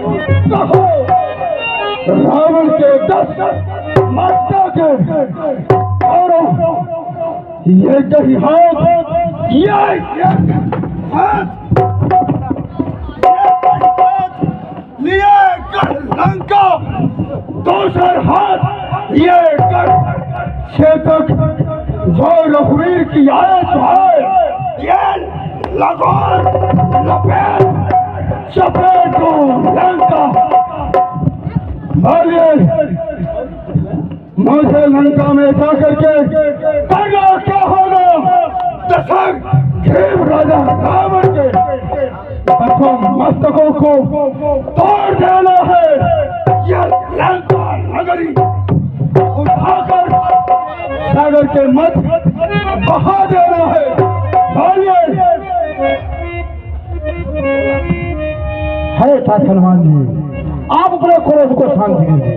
कहो रावण के 10 माता के और ये कहीं हाथ ये हाथ लिए कर लंका, दूसर हाथ ये कर शेतक जो रघुवीर की आयत है, ये लगान लपेट चपेट को लंका। मुझे लंका में जाकर के करना क्या होगा? दशक खेम राजा रावण के मस्तकों को तोड़ देना है। यह लंका नगरी उठाकर सागर के मध्य बहा देना है। है हनुमान जी, आप अपने क्रोध को शांत कीजिए।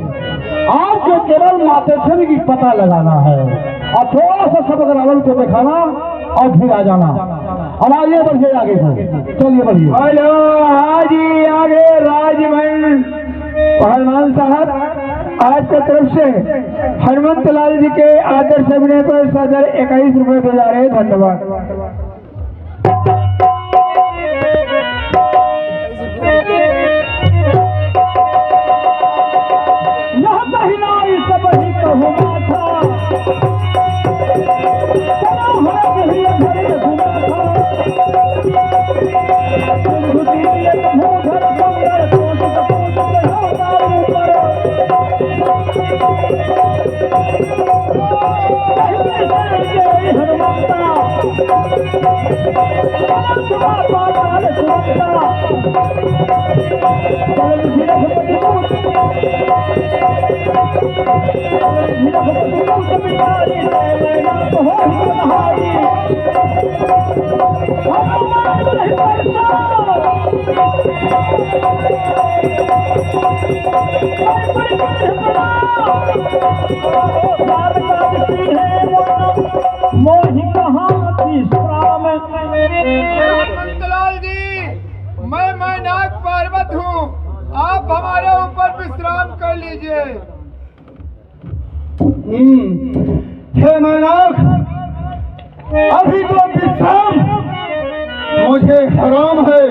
आपको केवल मातेश्वरी की पता लगाना है और थोड़ा सा सबक रावण को दिखाना और फिर आ जाना। अब आइए बढ़िए आगे को, चलिए बढ़िए। हेलो हाजी आगे राजमन हनुमान साहब, आपकी तरफ से हनुमंत लाल जी के आदर से मिलने पर सदर 21 रुपए दे जा रहे हैं। धन्यवाद। हनुमंतलाल जी, मैं नाग पर्वत हूँ, आप हमारे ऊपर विश्राम कर लीजिए। हे मैनाक, अभी तो विश्राम मुझे हराम है।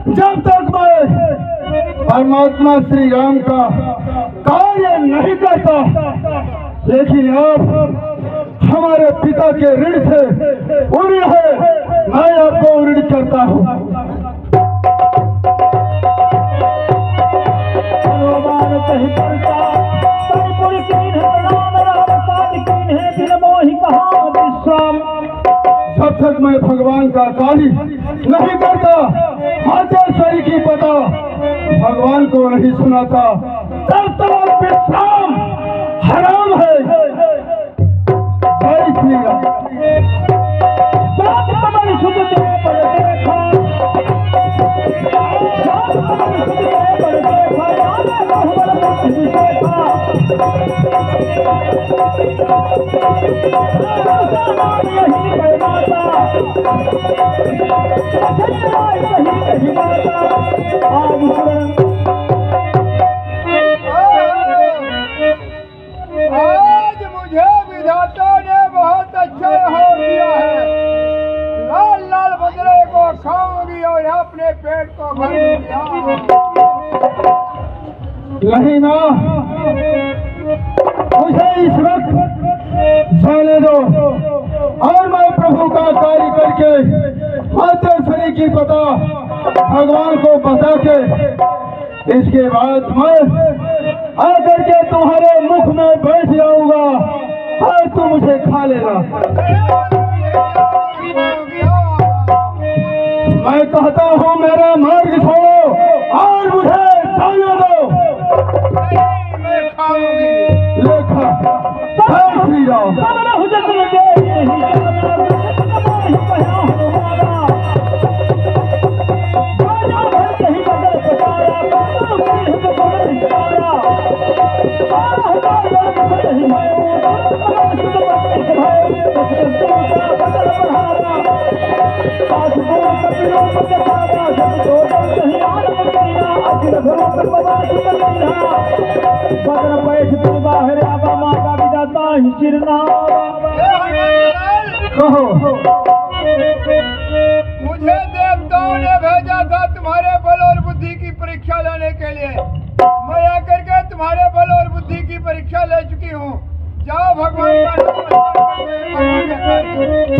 जब तक मैं परमात्मा श्री राम का कार्य नहीं करता। लेकिन अब हमारे पिता के ऋण से ऋण है, मैं आपको ऋण करता हूँ। जब तक मैं भगवान का कार्य नहीं करता, मातेश्वरी की पता भगवान को नहीं सुनाता, तब तक विश्राम हराम है। जय श्री राम। आज मुझे विधाता ने बहुत अच्छा हो दिया है। लाल लाल बजरे को खाऊंगी और अपने पेट को भर दिया। नहीं ना, मुझे इस वक्त जाने दो और मैं प्रभु का कार्य करके मातेश्वरी की पता भगवान को बता के इसके बाद मैं आकर के तुम्हारे मुख में बैठ जाऊंगा और तुम मुझे खा लेना। मैं कहता हूँ मेरा मार्ग छोड़ो और मुझे जाने दो। लेखा जय श्री राम। नहीं बदर बैठ तू बाहर आबा माता विदाता ही चिरना कहो। मुझे देवताओं ने भेजा था तुम्हारे बल और बुद्धि की परीक्षा लेने के लिए। मैं आकर के तुम्हारे बल और बुद्धि की परीक्षा ले चुकी हूँ। जाओ भगवान का नाम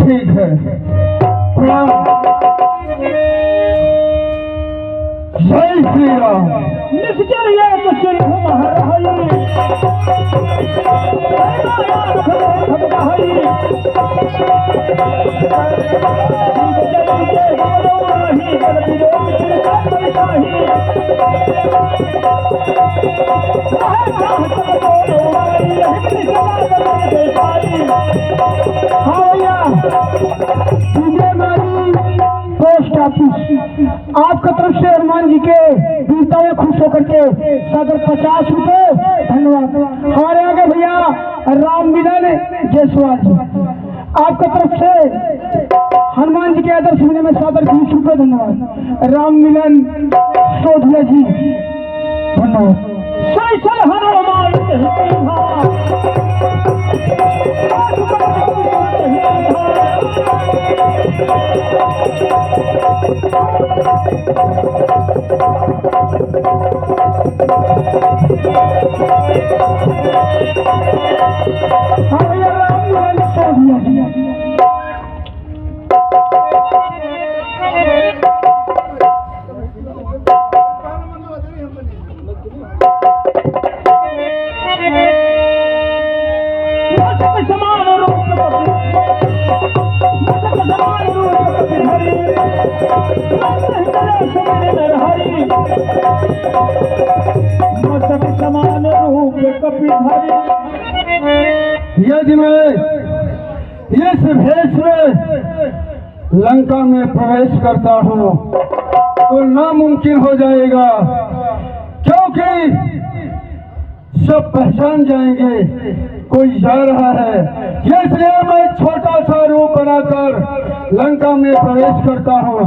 ठीक है, प्रणाम। जय श्री राम। निश्चय कुशल पोस्ट ऑफिस आपका तरफ से हनुमान जी के बीता हुए खुश होकर के सदर 50 रुपए धन्यवाद। हमारे आगे भैया राम मिलन जयसवाल जी आपका तरफ से हनुमान जी के आदर्श मिलने में सदर 20 रुपए धन्यवाद। राम मिलन सोधिया जी धन्यवाद। यदि मैं इस भेष में लंका में प्रवेश करता हूँ तो नामुमकिन हो जाएगा, क्योंकि सब पहचान जाएंगे कोई जा रहा है। इसलिए मैं छोटा सा रूप बनाकर लंका में प्रवेश करता हूँ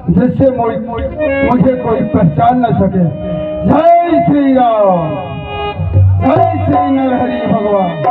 जिससे मुझे कोई पहचान न सके। जय श्री राम, जय श्री नरहरि भगवान।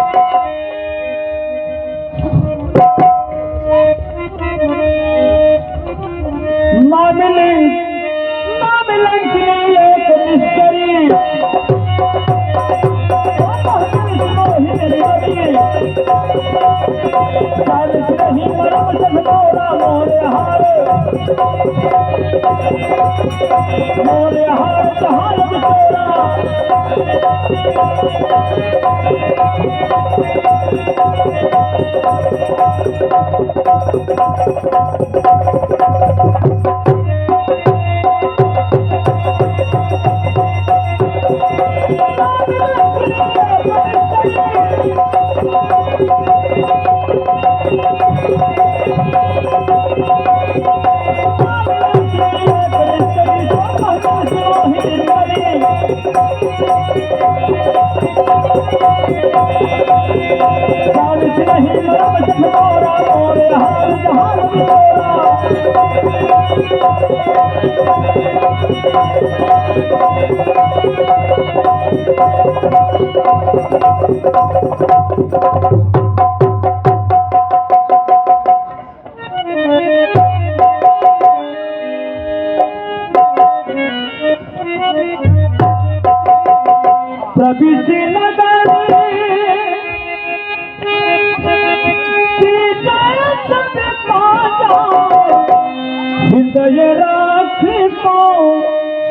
हृदय राखी को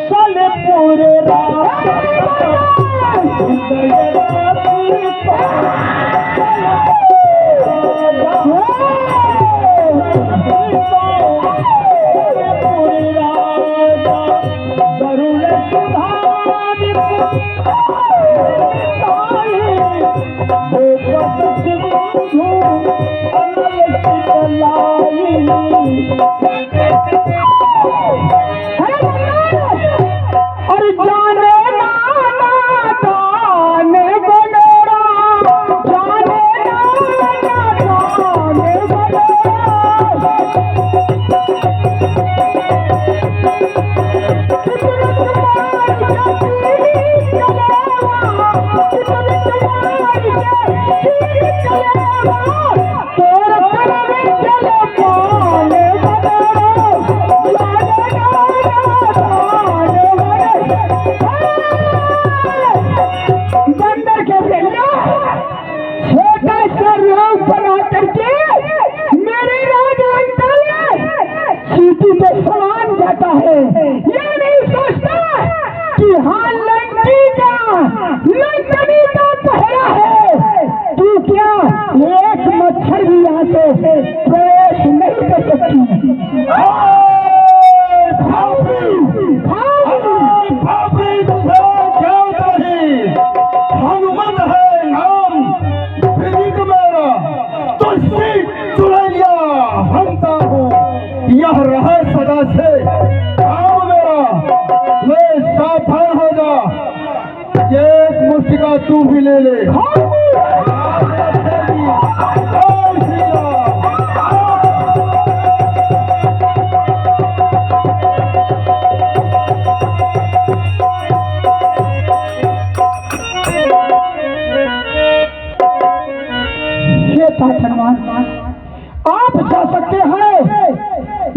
सलपुर हृदय राखी गरुड़ अरे जाने बंदर के बेटा छोटा सा लोग बना करके मेरे राज लंका में चीटी पे समान जाता है। ये नहीं सोचता कि हाँ लंकी का लंकनी का पहरा है। तू क्या एक मच्छर भी यहाँ से प्रवेश नहीं कर सकती। हनुमत है नाम विदित मेरा, तो चुनैया हमता हूँ, यह रहा सदा से काम मेरा। ले सावधान हो जा, एक मुस्टिका तू भी ले ले। आप जा सकते हैं।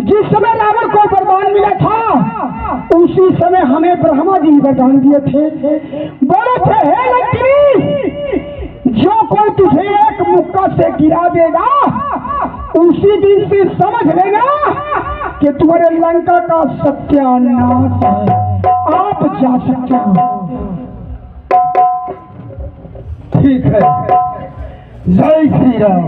जिस समय रावण को वरदान मिला था उसी समय हमें ब्रह्मा जी वरदान दिए थे। बोले थे हे लक्ष्मी, जो कोई तुझे एक मुक्का से गिरा देगा उसी दिन से समझ लेगा कि तुम्हारे लंका का सत्यानाश है। आप जा सकते हो। ठीक है, जय श्री राम।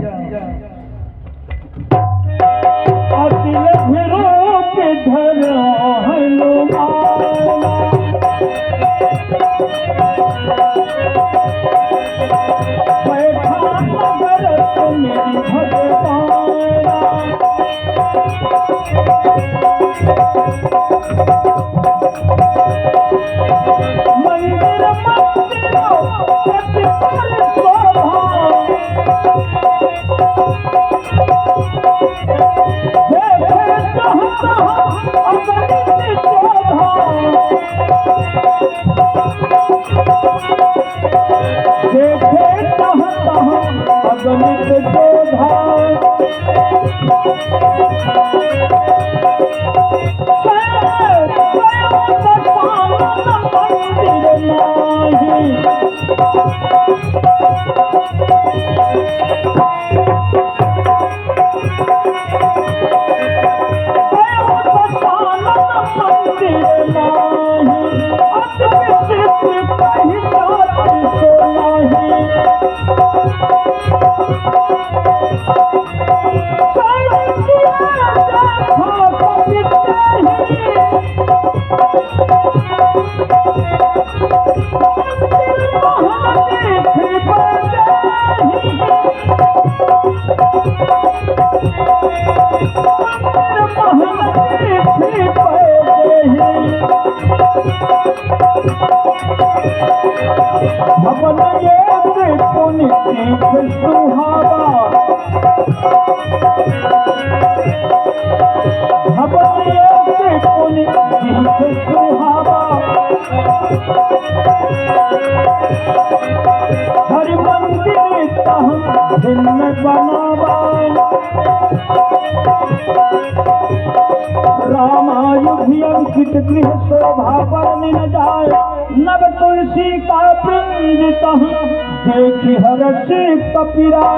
रामायुधियंकित गृह शोभा बरनी न जाए, नव तुलसी का वृंद देखी हर्षि कपिरा।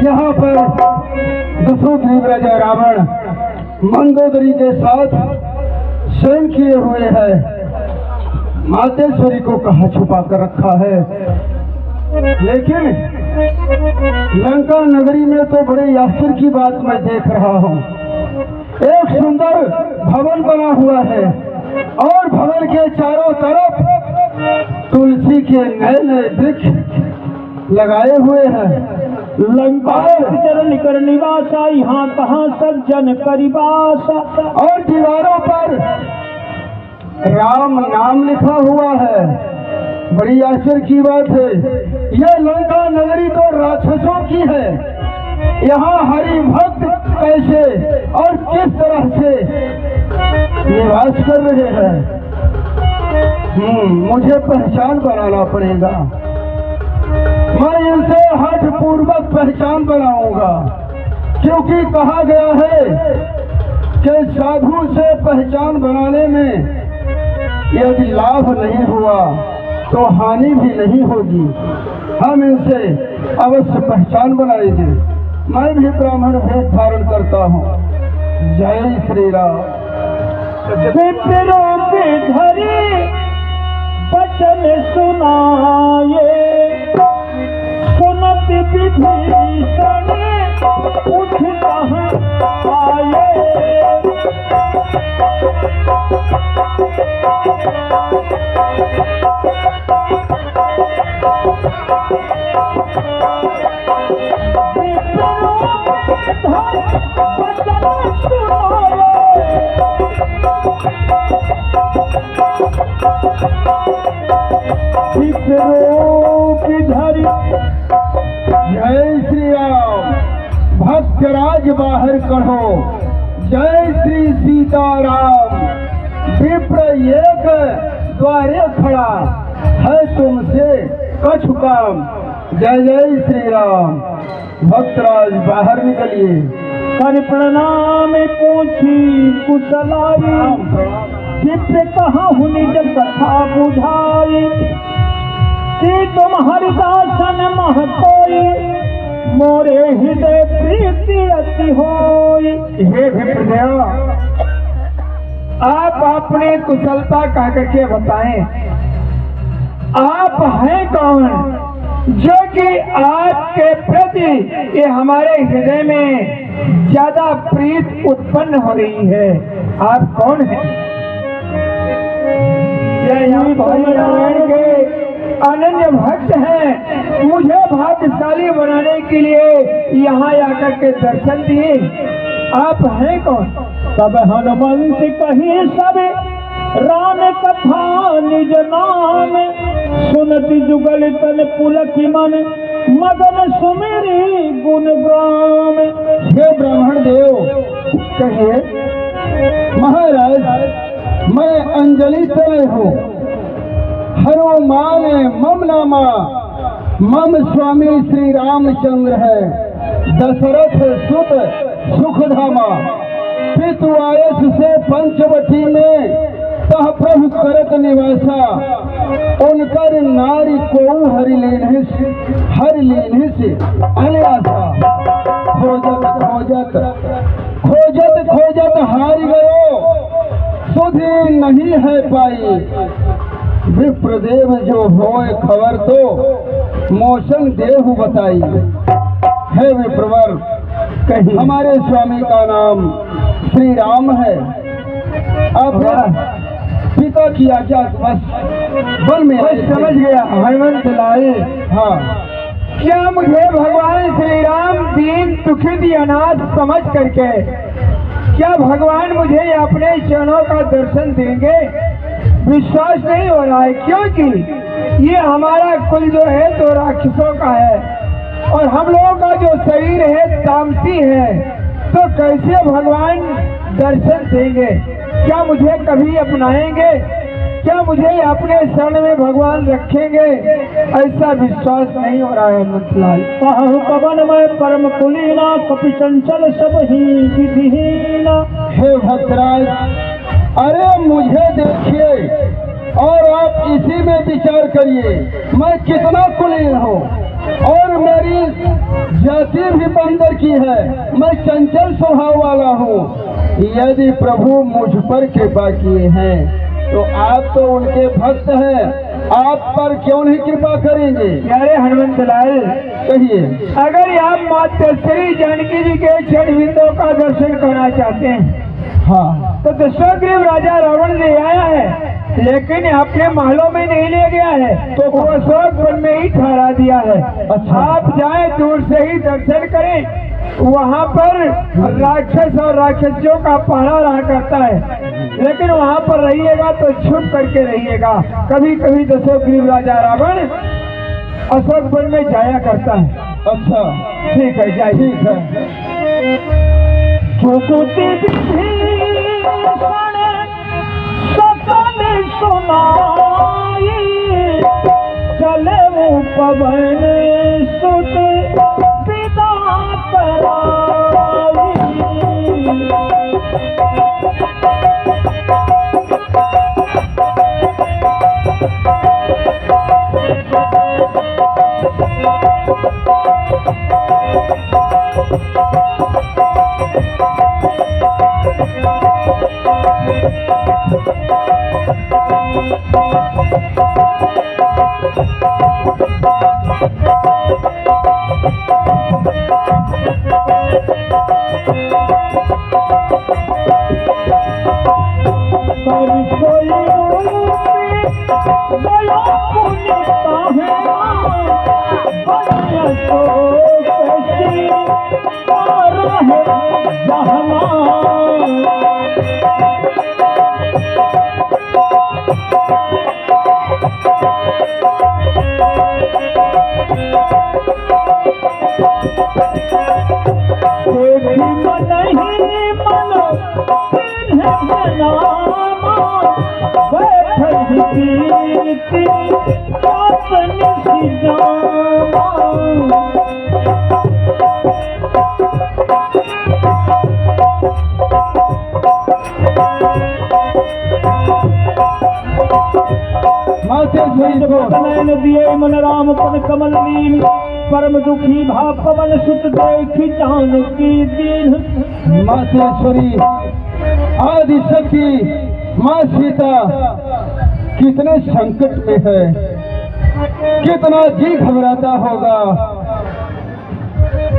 यहाँ पर दशरथ राजा रावण मंदोदरी के साथ शयन किए हुए हैं। मातेश्वरी को कहाँ छुपा कर रखा है, लेकिन लंका नगरी में तो बड़े आश्चर्य की बात मैं देख रहा हूँ। एक सुंदर भवन बना हुआ है और भवन के चारों तरफ तुलसी के नए नए वृक्ष लगाए हुए हैं। लंका चरण कर निवासा, यहाँ कहाँ सज्जन करिवासा। और दीवारों पर राम नाम लिखा हुआ है। बड़ी आश्चर्य की बात है, यह लंका नगरी तो राक्षसों की है। यहाँ हरि भक्त कैसे और किस तरह से निवास कर रहे हैं, मुझे पहचान बनाना पड़ेगा। मैं इनसे हठ पूर्वक पहचान बनाऊंगा, क्योंकि कहा गया है कि साधु से पहचान बनाने में यदि लाभ नहीं हुआ तो हानि भी नहीं होगी। हम इनसे अवश्य पहचान बनाएंगे। मैं भी ब्राह्मण भेष धारण करता हूँ। जय श्री राम। विप्रों के घरे वचन सुनाए, सुनत विभीषण उठ कहाँ आए। जय श्री राम। भक्तराज बाहर कढ़ो। जय श्री सीताराम। विप्र एक द्वारे खड़ा है तुमसे कछु काम। जय जय श्री राम। भक्तराज बाहर निकलिए। कर प्रणाम पूछी कुशलाई, विप्र कहाँ हुनी जब कथा बुझाई। कि तुम हरिदासन महकोई, मोरे हृदय प्रीति अति होई। हे विप्रदेव, आप अपनी कुशलता कह करके बताएं। आप हैं कौन जो कि आपके प्रति ये हमारे हृदय में ज्यादा प्रीत उत्पन्न हो रही है? आप कौन हैं? नारायण के अनन्य भक्त हैं। मुझे भाग्यशाली बनाने के लिए यहाँ आकर के दर्शन दिए। आप हैं कौन? तब हनुमंत कही सब राम कथा निज नाम, सुनति जुगल तन पुलक मन, मगन सुमेरी गुण ग्राम। हे ब्राह्मण देव, कहिए। महाराज, मैं अंजलि तय हूँ। हनुमान मम नामा, मम स्वामी श्री रामचंद्र है। दशरथ सुत सुखधामा, पितु आयस से पंचवटी में तह प्रभु करत निवासा। उनकर नारी को हरि लेने से अनयासा। खोजत खोजत हार गयो, सुधि नहीं है पाई। विप्रदेव जो होए खबर तो मोशन देहु बताई। है विप्रवर, कहीं हमारे स्वामी का नाम श्री राम है। आप पिता की आज्ञा बस बल में समझ गया हनुमंत लाए। हाँ, क्या मुझे भगवान श्री राम दीन दुखित अनाथ समझ करके क्या भगवान मुझे अपने चरणों का दर्शन देंगे? विश्वास नहीं हो रहा है, क्योंकि ये हमारा कुल जो है तो राक्षसों का है और हम लोगों का जो शरीर है तामसी है। तो कैसे भगवान दर्शन देंगे? क्या मुझे कभी अपनाएंगे? क्या मुझे अपने शरण में भगवान रखेंगे? ऐसा विश्वास नहीं हो रहा है हनुमंतलाल। पवन में परम कुलीना, कपि चंचल सब ही विधिहीना। हे भक्तराज, अरे मुझे देखिए और आप इसी में विचार करिए। मैं कितना कुलीन हूँ और मेरी जाति भी बंदर की है। मैं चंचल स्वभाव वाला हूँ। यदि प्रभु मुझ पर कृपा किए हैं तो आप तो उनके भक्त हैं, आप पर क्यों नहीं कृपा करेंगे? अरे हनुमंतलाल, कहिए। अगर आप माता श्री जानकी जी के चरण बिंदों का दर्शन करना चाहते हैं, हाँ, तो दशरथ राजा रावण ले आया है, लेकिन अपने महलों में नहीं ले गया है, तो वो अशोक वन में ही ठहरा दिया है। अच्छा। आप जाएं, दूर से ही दर्शन करें। वहाँ पर राक्षस और राक्षसियों का पहरा रहा करता है, लेकिन वहाँ पर रहिएगा तो छुप करके रहिएगा। कभी कभी दशरथ राजा रावण अशोक वन में जाया करता है। अच्छा, ठीक है, जाइए। ठीक है। सुनाई चले वो पवन सुत पिता कराई। दिए मन राम पद कमल लीन परम दुखी भाव पवन सुत देखी जानकी दीन। मातेश्वरी आदि शक्ति माँ सीता कितने संकट में है, कितना जी घबराता होगा।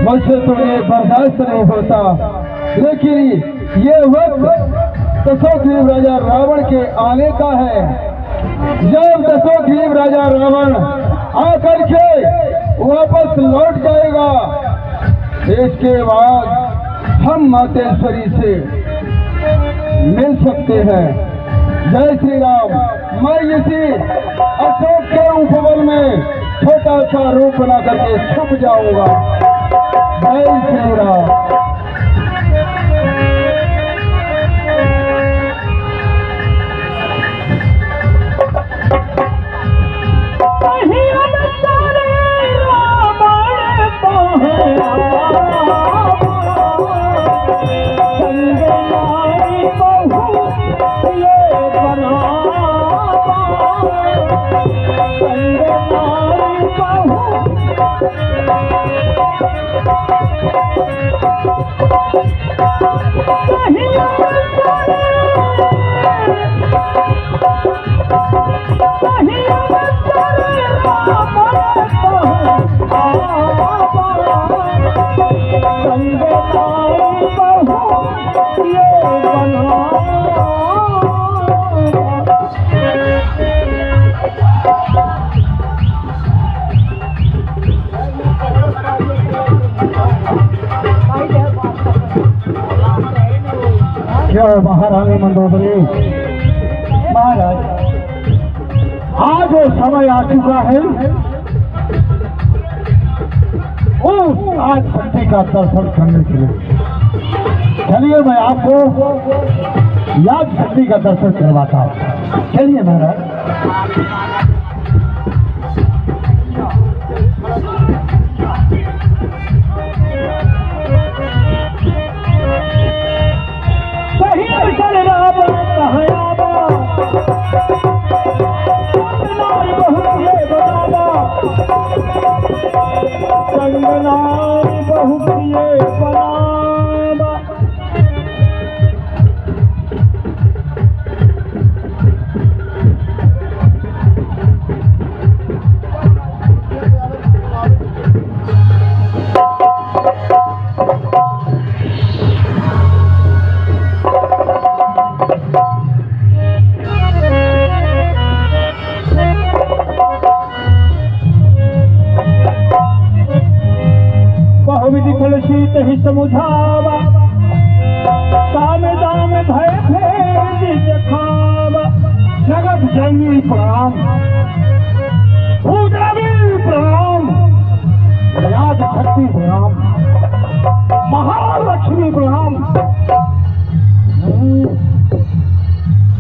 मुझसे तो ये बर्दाश्त नहीं होता, लेकिन ये वक्त दशोग्रीव राजा रावण के आने का है। जब दशोग्रीव राजा रावण आकर के वापस लौट जाएगा, इसके बाद हम मातेश्वरी से मिल सकते हैं। जय श्री राम। मैं इसी अशोक के उपवन में छोटा सा रूप बना करके छुप जाऊंगा। जय श्री राम। महारानी मंदोदरी महाराज, आज वो समय आ चुका है, आज शक्ति का दर्शन करने के लिए। चलिए मैं आपको याद शक्ति का दर्शन करवाता हूँ। चलिए महाराज। शीत ही समुझावा काम दाम भय भेद खावा। जगत जननी प्रणाम, भूदेवी प्रणाम, याद शक्ति प्रणाम, महालक्ष्मी प्रणाम।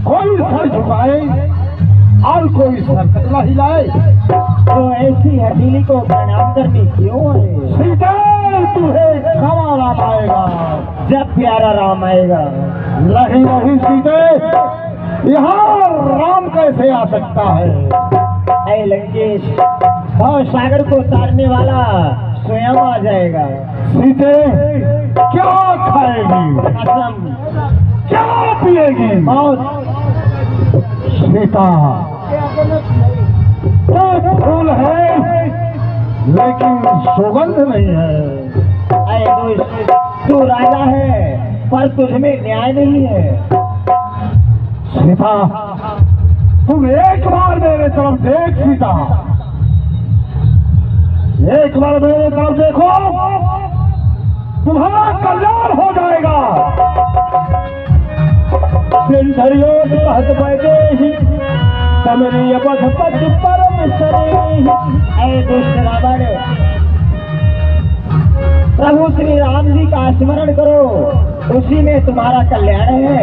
कोई सर झुकाए और कोई सर कतला हिलाए, तो ऐसी हथेली को प्रणाम करने क्यों है? सीता तुम्हें क्षमा राम आएगा, जब प्यारा राम आएगा। नहीं नहीं सीते, यहाँ राम कैसे आ सकता है? ऐ लंकेश, और सागर को तारने वाला स्वयं आ जाएगा। सीते क्या खाएगी, कसम क्या पिएगी? मौत। सीता तो फूल है लेकिन सुगंध नहीं है। ऐ दुष्ट, तू राजा है पर तुझ में न्याय नहीं है। सीता तुम एक बार मेरे तरफ देख, सीता एक बार मेरे तरफ देखो, तुम्हारा कल्याण हो जाएगा। दिन धरियो कहत बैठे ही समरी अवध पद परम सरे। ऐ दुष्ट रावण, प्रभु श्री राम जी का स्मरण करो, उसी में तुम्हारा कल्याण है।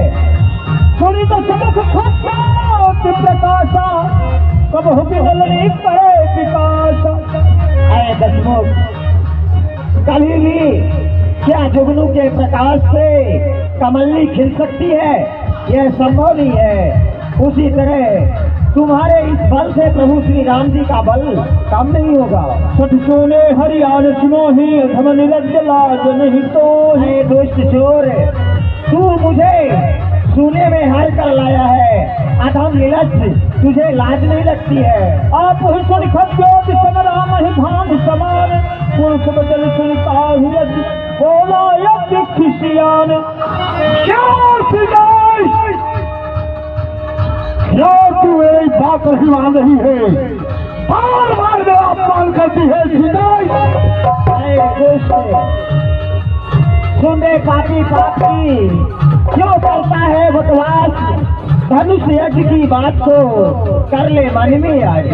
सुनी तो समुख प्रकाशा कब हुई पड़े विकास। ऐ दशमुख, कभी भी क्या जुगनू के प्रकाश से कमलनी खिल सकती है? यह संभव नहीं है। उसी तरह तुम्हारे इस बल से प्रभु श्री राम जी का बल कम नहीं होगा। सठ सोने हरियाण सुनो ही धम निरज लाज नहीं तो। हे दुष्ट चोर, तू मुझे सोने में हार कर लाया है। अधम नीरज, तुझे लाज नहीं लगती है? आप ही सुन खत्यों समराम ही भान समान पुरुष बचन सुनता ही बोला यज्ञ खुशियान। क्या तू एक बात नहीं मान रही है, बार बार मेरा अपमान करती है सीताई। सुन रे पापी पापी, क्यों करता है बकवास? धनुष यज्ञ की बात को कर ले मन में आज।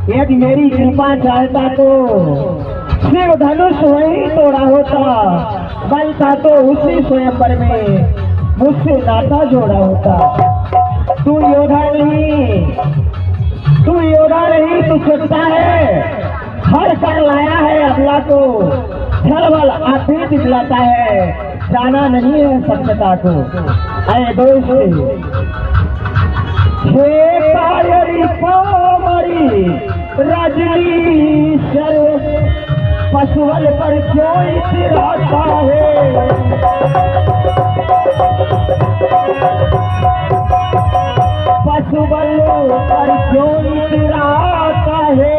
यदि मेरी कृपा चाहता तो शिव धनुष वही तोड़ा होता, बनता तो उसी स्वयंवर में मुझसे नाता जोड़ा होता। तू योद्धा नहीं, तू योद्धा नहीं, तू छोटा है। हर कर लाया है अबला को, धरबल आते दिखलाता है, जाना नहीं है सत्यता को। अरे दोस्त, हे कायरी पामरी रजनी शर, पशुबल पर क्यों इतराता है? पशुबल पर क्यों इतराता है?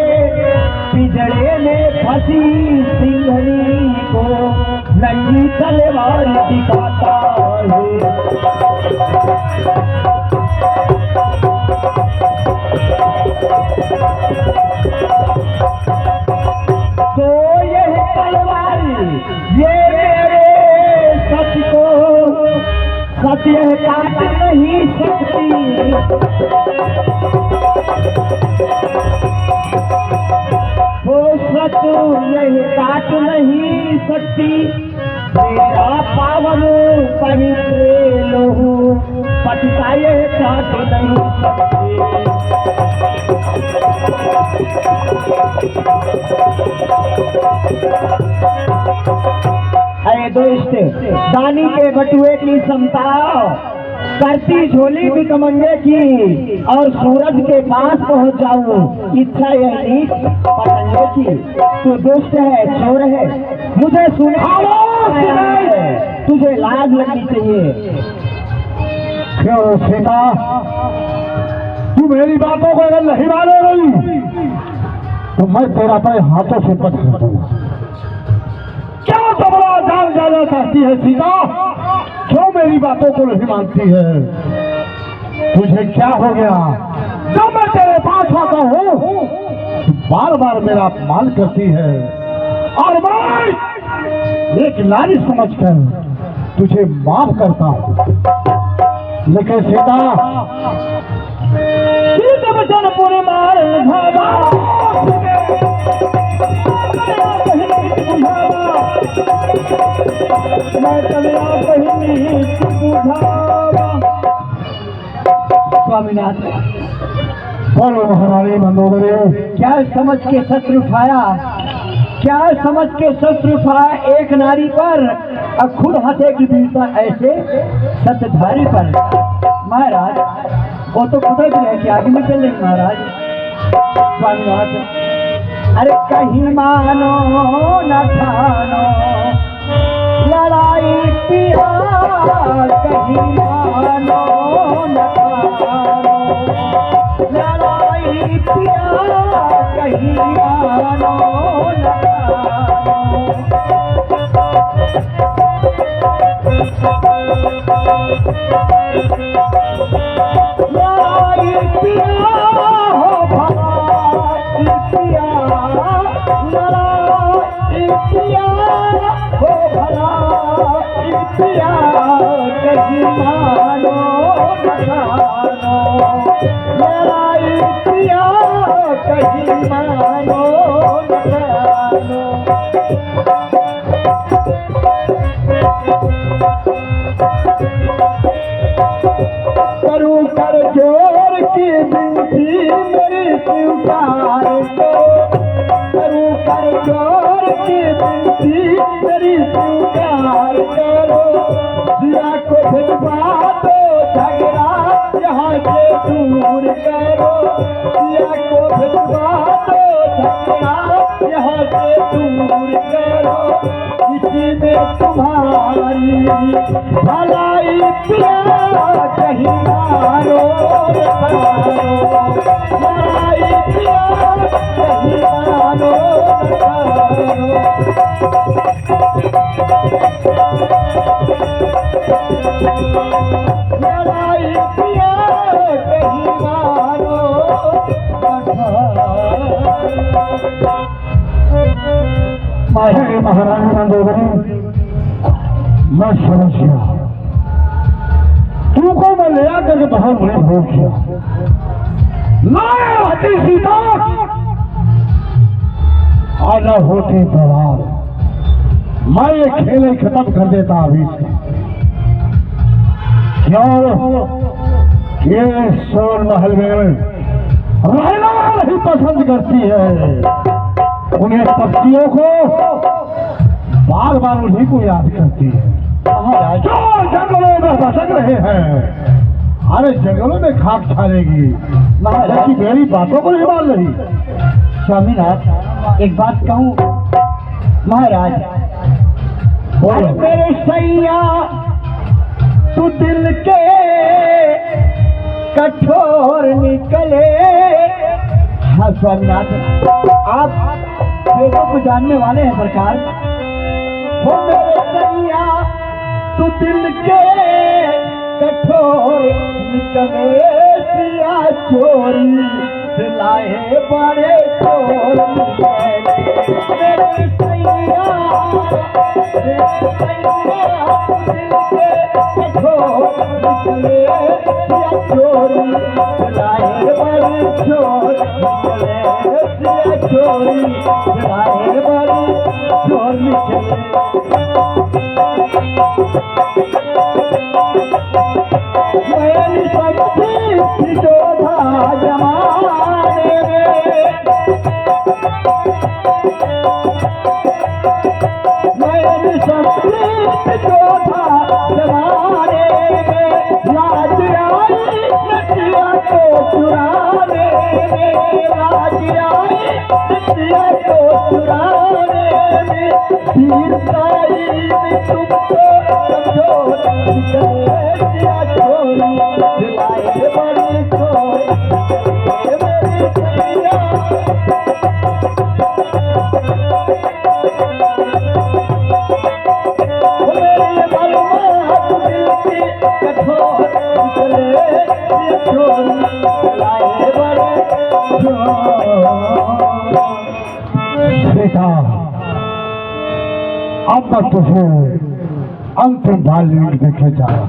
पिजड़े में फंसी सिंहनी को नंगी तलवार दिखाता है। तो यह तलवार ये मेरे सच को सत्य काट नहीं सकती। वो सच यह काट नहीं सकती। मेरा पावन पवित्र लोहू पतिता यह काट नहीं सकती। अरे दोस्त, दानी के बटुए की समता करती झोली भी कमंगे की, और सूरज के पास पहुंच जाऊं इच्छा यह नीच पतंगे की। तू दुष्ट है, चोर है, मुझे सुने तुझे लाज लगनी चाहिए। क्यों सीता, तू मेरी बातों को अगर नहीं मानेगी तो मैं तेरा पैर हाथों से पट कर दूंगा। क्या तुम्हारा जान जाना चाहती है सीता? क्यों मेरी बातों को नहीं मानती है? तुझे क्या हो गया? जब मैं तेरे पास आता हूँ बार बार मेरा अपमान करती है, और मैं एक नारी समझकर तुझे माफ करता हूँ। लेकिन सीता, सीता बचन पूरे मार भागा, मैं कन्या कहीं बुझावा। स्वामीनाथ, बोलो महारानी मंदोदरी, क्या समझ के शस्त्र उठाया? क्या समझ के शस्त्र उठाया एक नारी पर, और खुद हंसे की पीड़िता ऐसे सत्यधारी पर? महाराज, वो तो खुद भी है कि आगे में चल रही महाराज। स्वामीनाथ, अरे कहीं मानो न ठानो लड़ाई पिया, कहीं मानो न ठानो लड़ाई पिया, कहीं मानो न लड़ाई पिया हो भला पिया, लड़ाई पिया हो भला पिया, कहीं मानो न ठानो लड़ाई पिया, कहीं मानो न ठानो। करूं कर जोर की विनती मेरी स्वीकार करो, करूं कर जोर की विनती मेरी स्वीकार करो, जिया को भिजवा दो झगड़ा यहाँ से दूर करो, जिया को भिजवा दो झगड़ा यहाँ से दूर करो, इसी में तुम्हारी भलाई पिया, कहीं मारो न ठानो लड़ाई पिया, कहीं मारो न ठानो। लड़ाई पिया, कहीं मारो न ठानो। महारानी नंदोदरी, मैं समझ गया, तुमको मैं ले आकर के बाहर मुझे भूल किया, ना होती सीता आना होती बवाल, मैं ये खेल खत्म कर देता अभी से। क्यों? ये सोल महल में रहना नहीं पसंद करती है, उन्हें पक्षियों को बार बार उन्हीं को याद करती है। जो जंगलों में भटक रहे हैं, अरे जंगलों में खाक छानेगी, महाराज की मेरी बातों को नहीं मान रही। स्वामीनाथ, एक बात कहूँ महाराज, बोलो। मेरे सैया तू दिल के कठोर निकले। हाँ स्वामीनाथ, आप वेदों को जानने वाले हैं सरकार। वो मेरे सैया तू दिल के कठोर निकले, सिया चोरी सिलाए बड़े चोर निकले। मेरे सैया दिल के कठोर निकले, सिया चोरी सिलाए बड़े चोर निकले, सिया चोरी सिलाए बड़े चोर निकले। मैंने सबकी जो था जमाने में, मैंने सबकी जो था जमाने में, लाज आई नदिया को चुराने में, लाज आई नदिया को चुराने में, वीरताई में तुमको समझो निकले, सिया चोरी दिलाए बड़े चोर मेरे सैया। मेरे बलवान दिल की कठोर निकले, सिया चोरी दिलाए बड़े चोर। बेटा, अब मैं तुझे अंतिम बाल देखे जा रहा हूं।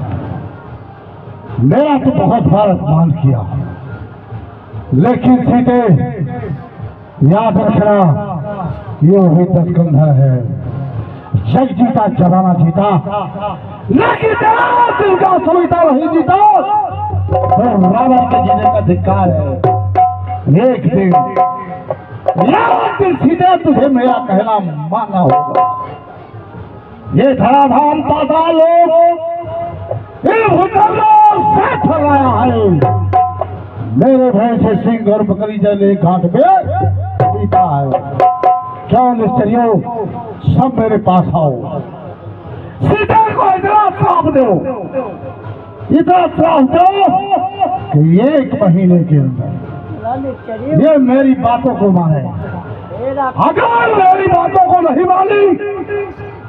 मेरा तो बहुत बार अपमान किया, लेकिन सीते याद रखना, ये वही दसकंधा है। जग जीता जमाना जीता, लेकिन तेरा दिल का समझता वही जीता। तो रावण के जीने का धिक्कार है। एक दिन सीधे तुझे मेरा कहना मानना होगा। ये धराधाम पाताल लोग इन भूतलों से फैलाया है। मेरे भैंस से सिंह और बकरी जल एक घाट पे पीता है। क्या निश्चरियो, सब मेरे पास आओ। सीता को इतना श्राप दो, इतना श्राप दो कि 1 महीने के अंदर ये मेरी बातों को माने। अगर मेरी बातों को नहीं मानी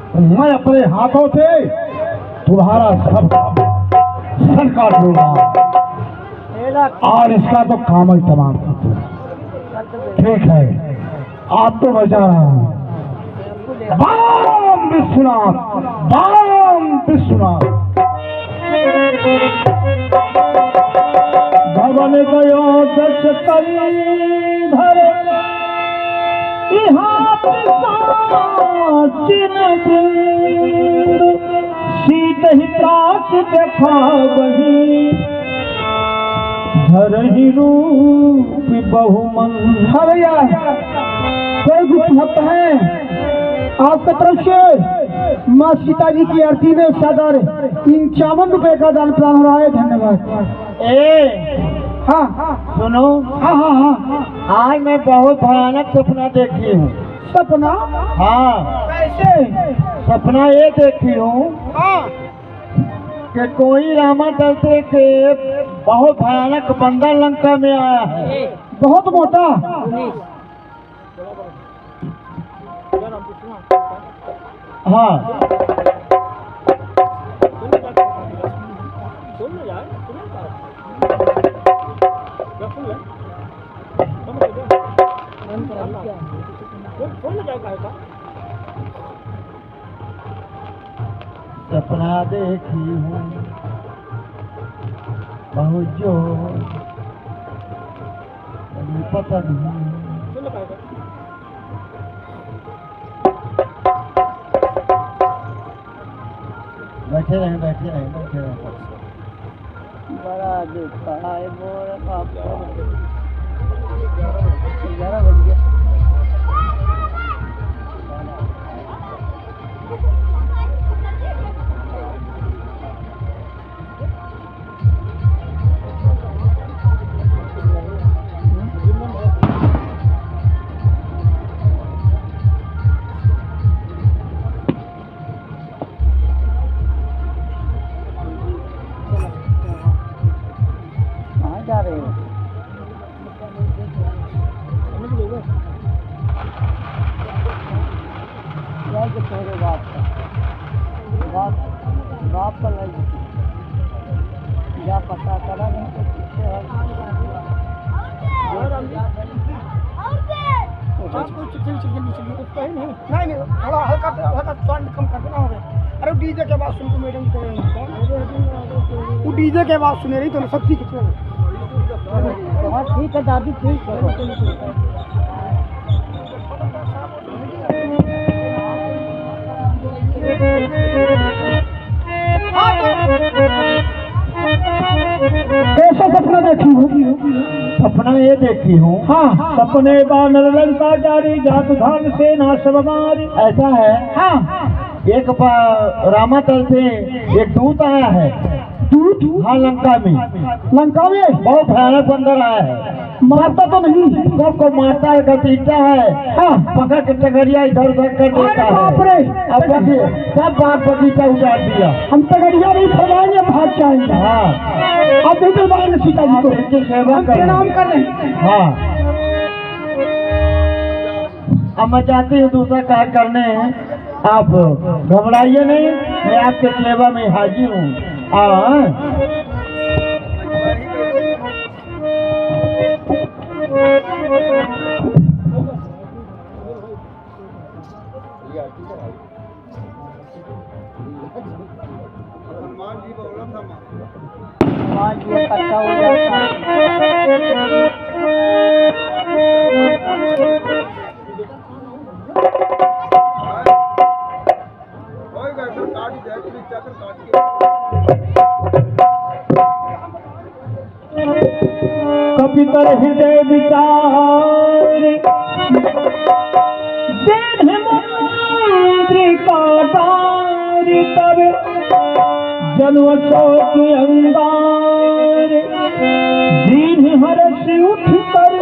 तो मैं अपने हाथों से तुम्हारा सब सर काट दूंगा और इसका तो काम ही तमाम कर दूंगा। ठीक है, आप तो बचा रहा हूं। बाम विश्वनाथ, बाम विश्वनाथ। भवन गयो दश धर शीत हिताच देखा वही धर ही रूप बहुमन। भैया कोई गुप्त भक्त है आपके तरफ से माँ सीता जी की आरती में सदर 51 रुपए का दान प्रदान हो रहा है। धन्यवाद। हाँ सुनो। हाँ, आज मैं बहुत भयानक सपना देखी हूँ। सपना? हाँ। कैसे? सपना ये देखी हूँ कि कोई रामा दलते के बहुत भयानक बंदर लंका में आया है, बहुत मोटा। हाँ, सपना देखी हूँ बहुत जो पता नहीं। बैठे रहे बड़ा देखा है मोर बाप। 11 बज गया। जा रहे हो? बाप का लग या पता करा नहीं तो नहीं थोड़ा हल्का साउंड कम कर देना। हो गया। अरे डीजे के आवाज सुन, मैडम वो डीजे के आवाज सुने रही तो सब ठीक है। ठीक है दादी, ठीक है। कैसा सपना देखी होगी? सपना ये देखी हूँ। हाँ, सपने बानर लंका जारी जात धान से नाश बगारी। ऐसा है। हाँ, एक रामातल से एक दूत आया है। दूत? हाँ, लंका में बहुत भयानक बंदर आया है। मारता तो नहीं, सबको मारता है, घसीटता है। हाँ, पकड़ के टगरिया इधर उधर कर देता है। अब देखिए सब बाग बगीचा उजाड़ दिया। हम टगरिया नहीं फैलाएंगे, भाग जाएंगे। हाँ, अब देखो बाहर सीता जी को सेवा प्रणाम कर रहे हैं। हाँ, अब मैं चाहती हूँ दूसरा कार्य करने। आप घबराइए नहीं, मैं आपके सेवा में हाजिर हूँ। हनुमान जी बोला था, हनुमान जी इकट्ठा हो जाता कपितर हृदय विचार देह मंत्री का दारी तब जनवसो के अंगार दीन हर्ष उठ कर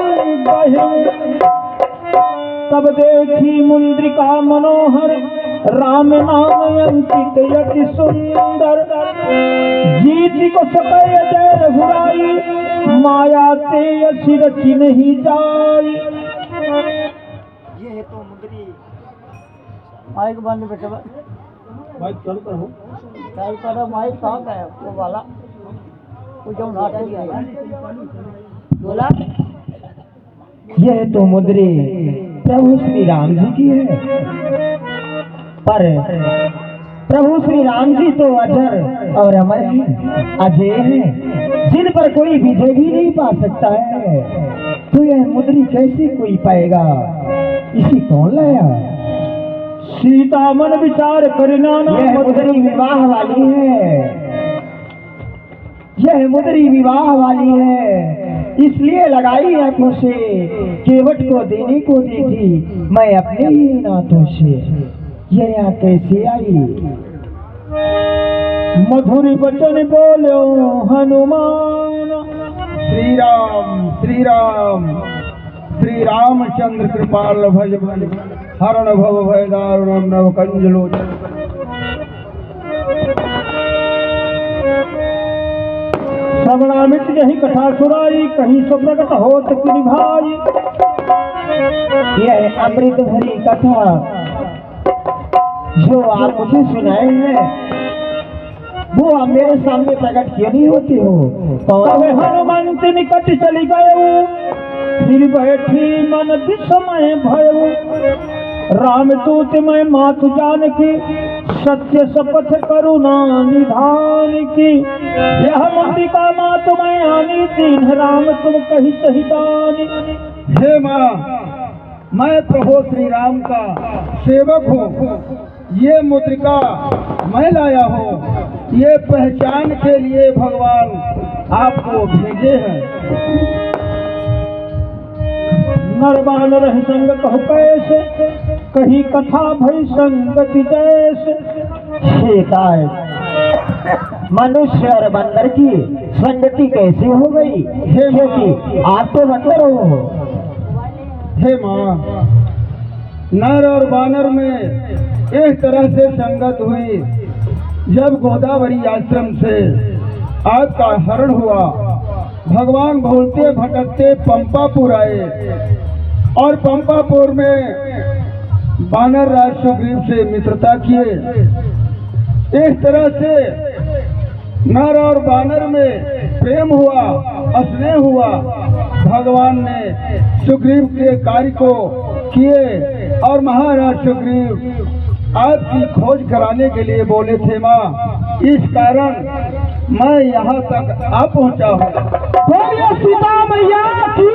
बहे। तब देखी मुद्रिका मनोहर राम नाम अंकित यति सुंदर। जीत को सतय जय रघुराई माया ते अच्छी रची नहीं जाई। ये है तो मुद्री माइक बंद बेटा माइक चालू करो। चालू करो माइक कहाँ का है वो वाला वो जो नाटक है बोला। यह तो मुद्री प्रभु श्री राम जी की है, पर प्रभु श्री राम जी तो अजर और अमर हैं, अजय हैं, जिन पर कोई विजय भी नहीं पा सकता है। तो यह मुद्री कैसे कोई पाएगा? इसी कौन लाया? सीता मन विचार करना। यह मुद्री विवाह वाली है, यह मुद्री विवाह वाली है, इसलिए लगाई आंखों से केवट को देने को दी थी मैं अपने ही नाथों से। यह यहाँ कैसे आई? मधुर वचन बोलो हनुमान। श्री राम श्री राम श्री रामचंद्र कृपाल भज भज हरण भव भय दारुणम नव कंजलोचन। श्रवणामित यही कथा सुनाई कहीं स्वप्रगट होत कि भाई। यह अमृत भरी कथा जो आप मुझे सुनाए हैं वो आप मेरे सामने प्रकट क्यों नहीं होते हो? हनुमंत निकट चली गए फिर बैठी मन विस्मय भयो। राम दूत में मातु जान की सत्य शपथ करुणा निधान की। यह मुद्रिका मातु मैं आनी दीन राम तुम कही सहितानी। हे माँ, मैं प्रभु श्री राम का सेवक हूँ। ये मुद्रिका मैं लाया हूँ, ये पहचान के लिए भगवान आपको भेजे हैं। नरबानर संग कहु कैसे कही कथा भई संगति जैसे। मनुष्य और बंदर की संगति कैसे हो गई? क्योंकि आप तो बंदर हो। हे माँ, नर और बानर में इस तरह से संगत हुई जब गोदावरी आश्रम से आपका हरण हुआ। भगवान भूलते भटकते पंपापुर आए और पंपापुर में बानर राज सुग्रीव से मित्रता किए। इस तरह से नर और बानर में प्रेम हुआ, स्नेह हुआ। भगवान ने सुग्रीव के कार्य को किए और महाराज सुग्रीव आपकी खोज कराने के लिए बोले थे माँ। इस कारण मैं यहाँ तक आ पहुँचा हूँ। बोलिए सीता मैया की,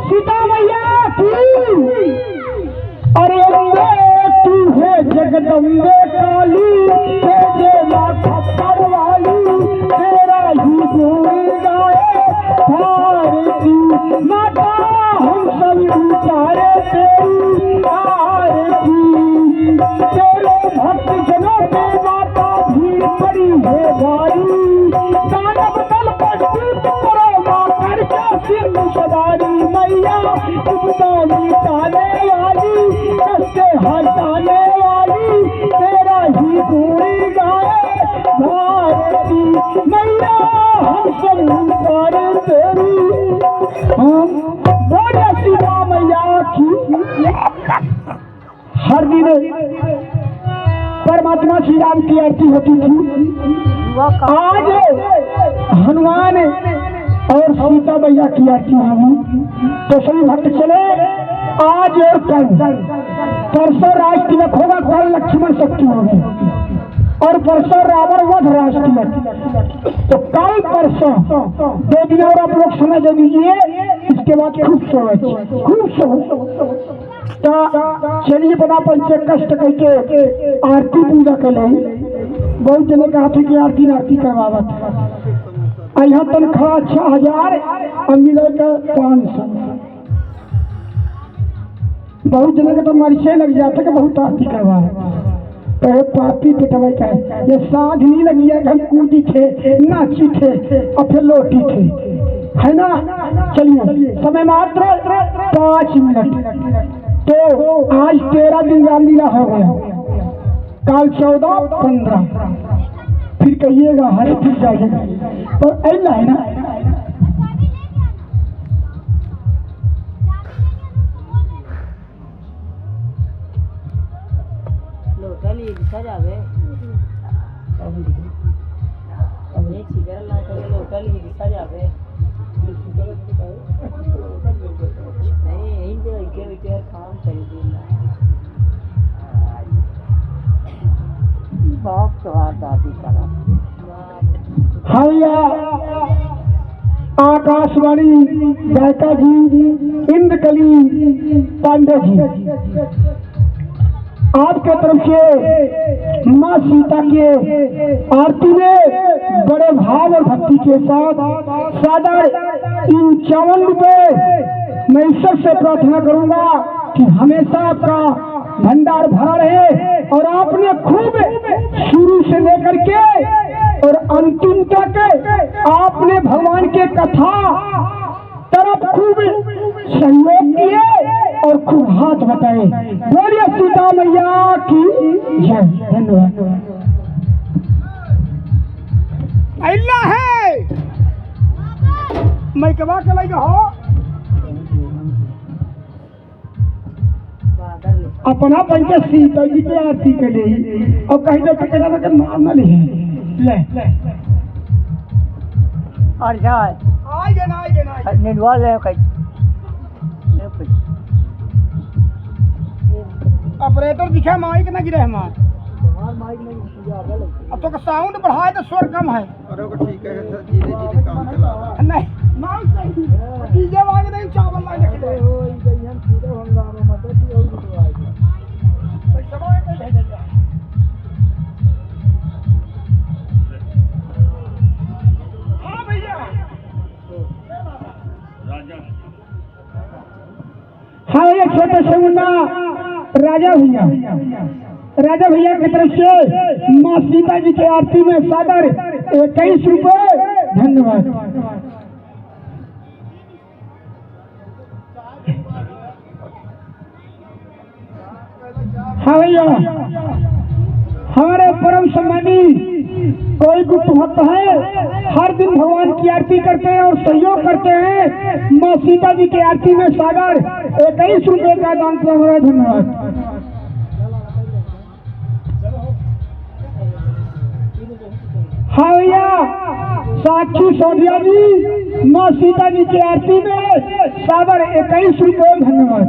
सीता मैया की। अरे अम्बे तू है जगदम्बे काली, तेरे माथा पर वाली, तेरा ही गुण गाए भारती माता। हम सब उतारे तेरी आरती, तेरे भक्त जनों पे माता भी पड़ी है भारी। दानव दल पर टूट पड़ो माँ करके सिंह सवारी मैया। उपदा मिटाने वाली, कष्टे हटाने वाली, तेरा ही गुण गाए भारती मैया। हम सब उतारे तेरी बोले सीता मैया की। हर दिन परमात्मा श्री राम की आरती होती थी। आज हनुमान और सीता मैया की आरती होगी। तो सभी भक्त चले आज और कल। परसों राज तिलक होगा, कल लक्ष्मण शक्ति होगी और परसों रावण वध राज तिलक। तो कल परसों 2 दिन और आप लोग समय दे दीजिए। इसके बाद खूब सो, खूब सो। चलिए बड़ा पंचे कष्ट करके आरती पूजा कर ले। बहुत जने कहा थे कि आरती आरती करवावत। यहाँ तनख्वाह 6000 और मिले का 500। बहुत जने का तो मरीचे लग जाते कि बहुत आरती करवा। तो पापी पिटवे का ये साँझ नहीं लगी है कि हम कूदी थे नाची थे और फिर लौटी थे, है ना। चलिए समय मात्र 5 मिनट। तो आज 13 दिन रामलीला हो गया, कल 14, 15, फिर कहिएगा हरे फिर जाइएगा, पर ऐसा है ना। भैया आकाशवाणी गायिका जी इंद्रकली पांडे जी, आपके तरफ से माँ सीता के आरती में बड़े भाव और भक्ति के साथ सादर 51 रुपए मैं ईश्वर से प्रार्थना करूंगा कि हमेशा आपका भंडार भरा रहे और आपने खूब शुरू से लेकर के और अंतिम तक आपने भगवान के कथा तरफ खूब सहयोग किए और खूब हाथ बताए। बोलिए सीता मैया की जय। धन्यवाद। अल्लाह है मैं कमा के लाइगा हो अपना पंचायत सीता जी के आरती के लिए और कहीं तो कहना ना कि नॉर्मल है ले और जाए आएगा ना निर्वाल है कहीं ऑपरेटर दिखा माइक ना गिरे हमार अब तो साउंड बढ़ाए तो स्वर कम है। ठीक है सर, धीरे धीरे काम चला रहा है। नहीं माइक नहीं डीजे वाले नहीं चावल लाने के लिए हाँ भैया हाँ ये छोटे से मुन्ना राजा भैया की तरफ से माँ सीता जी के आरती में सादर 21 रुपए। धन्यवाद। हाँ भैया हमारे परम सम्मानी कोई गुप्त भक्त है, हर दिन भगवान की आरती करते हैं और सहयोग करते हैं। माँ सीता जी की आरती में सागर 21 रुपए का दान किया हुआ है। धन्यवाद। हाँ भैया साक्षी सोनिया जी माँ सीता जी की आरती में सागर 21 रुपए। धन्यवाद।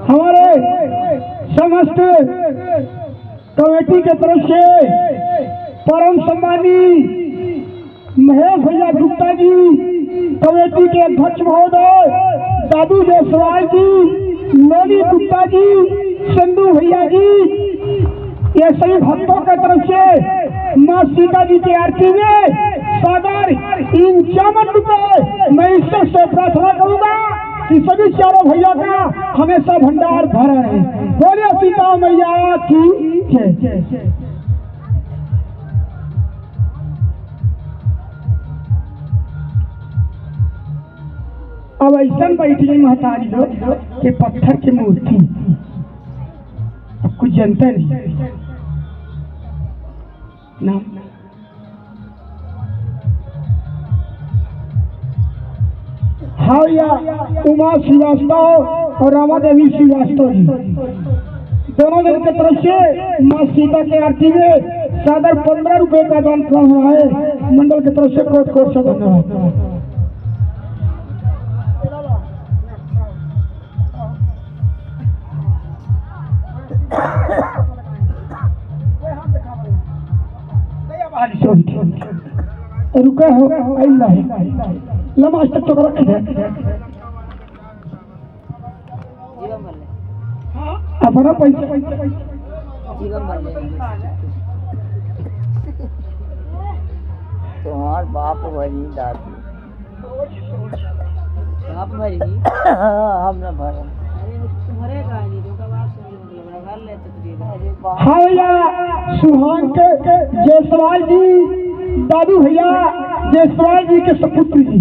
हमारे समस्त कमेटी के तरफ से परम सम्मानी महेश भैया गुप्ता जी, कमेटी के अध्यक्ष महोदय दादू जायसवाल जी, नोनी गुप्ता जी, संधू भैया जी, ये सभी भक्तों की तरफ से माँ सीता जी की आरती में सागर 51 रुपए मैं ईश्वर से प्रार्थना करूंगा कि सभी चारों भैया का हमेशा भंडार भरा रहे। बोलिए सीता मैया की जय। अब ऐसा बैठी महतारी लोग के पत्थर की मूर्ति अब कुछ जनता नहीं ना। हाँ या उमा श्रीवास्तव और रामा देवी श्रीवास्तव जी दोनों जन की तरफ से माँ सीता के आरती में सादर 15 रुपए का दान किया हुआ है। मंडल की तरफ से कोट कोट से धन्यवाद। रुका हो लमाज तक तो रख दे अपना पैसा तुम्हार बाप भरी दादी बाप भरी हम न भरम। अरे तुम्हारे कहानी तुमका बाप से मतलब भर ले तो अरे बाप हाँ भैया सुहान के जायसवाल जी, दादू भैया जायसवाल जी के सपुत्र जी,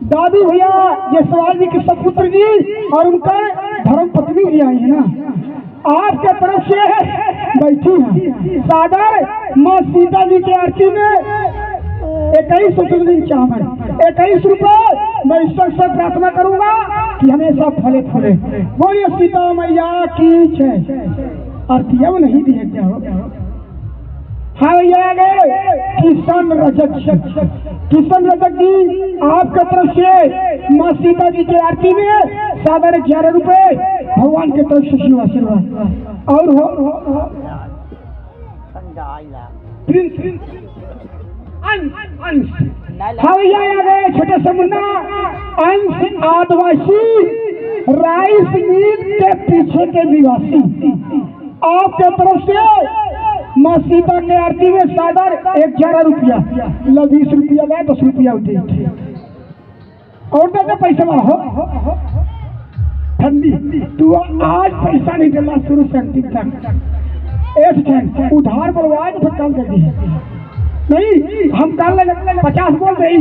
दादू भैया जायसवाल जी के सपुत्र जी और उनका धर्म पत्नी भी आई है ना, आपके तरफ से बैठी है सादर माँ सीता जी की आरती में 21 चावल 21 रुपए मैं ईश्वर से प्रार्थना करूंगा कि हमेशा फले फूले। बोलिए सीता मैया की जय। आरतिया में नहीं दिए क्या हो? हाँ भैया आ गए किशन रजक जी, आपके तरफ से माँ सीता जी की आरती में सादर 11 रुपए भगवान की तरफ से शिव आशीर्वाद और हो प्रिंस अंश। हाँ भैया आ गए छोटे से मुन्ना अंश आदिवासी राइस मिल के पीछे के निवासी, आपके तरफ से माँ सीता के आरती में सादर 11 रुपया 20 रुपया 10 रुपया होती और दे पैसा हो ठंडी तू आज पैसा नहीं देना शुरू से अंतिम तक एक उधार बलवाए तो कम कर दी नहीं हम कर ले 50 बोल रही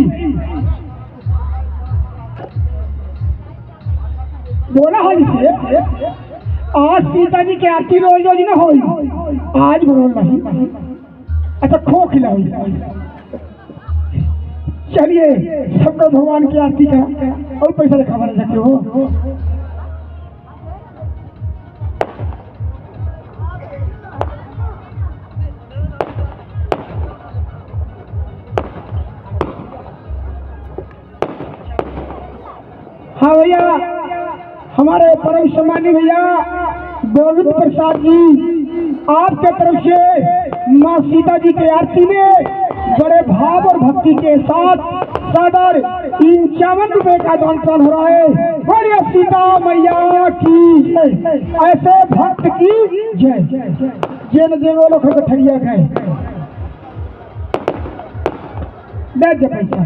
बोला है इसे आज सीता जी की आरती रोज रोज ना हो आज बोल नहीं अच्छा खो खिलाई। चलिए सबको भगवान की आरती का और पैसा दिखा बना सकते हो। हाँ भैया हमारे परम सम्मानी भैया गोविंद प्रसाद जी, आपके तरफ से माँ सीता जी की आरती में बड़े भाव और भक्ति के साथ सादर 51 रुपए का दान प्राण हो रहा है। बोलिए सीता मैया की जय। ऐसे भक्त की जय। जेन जे वो लोग ठगिया गए ले जा पैसा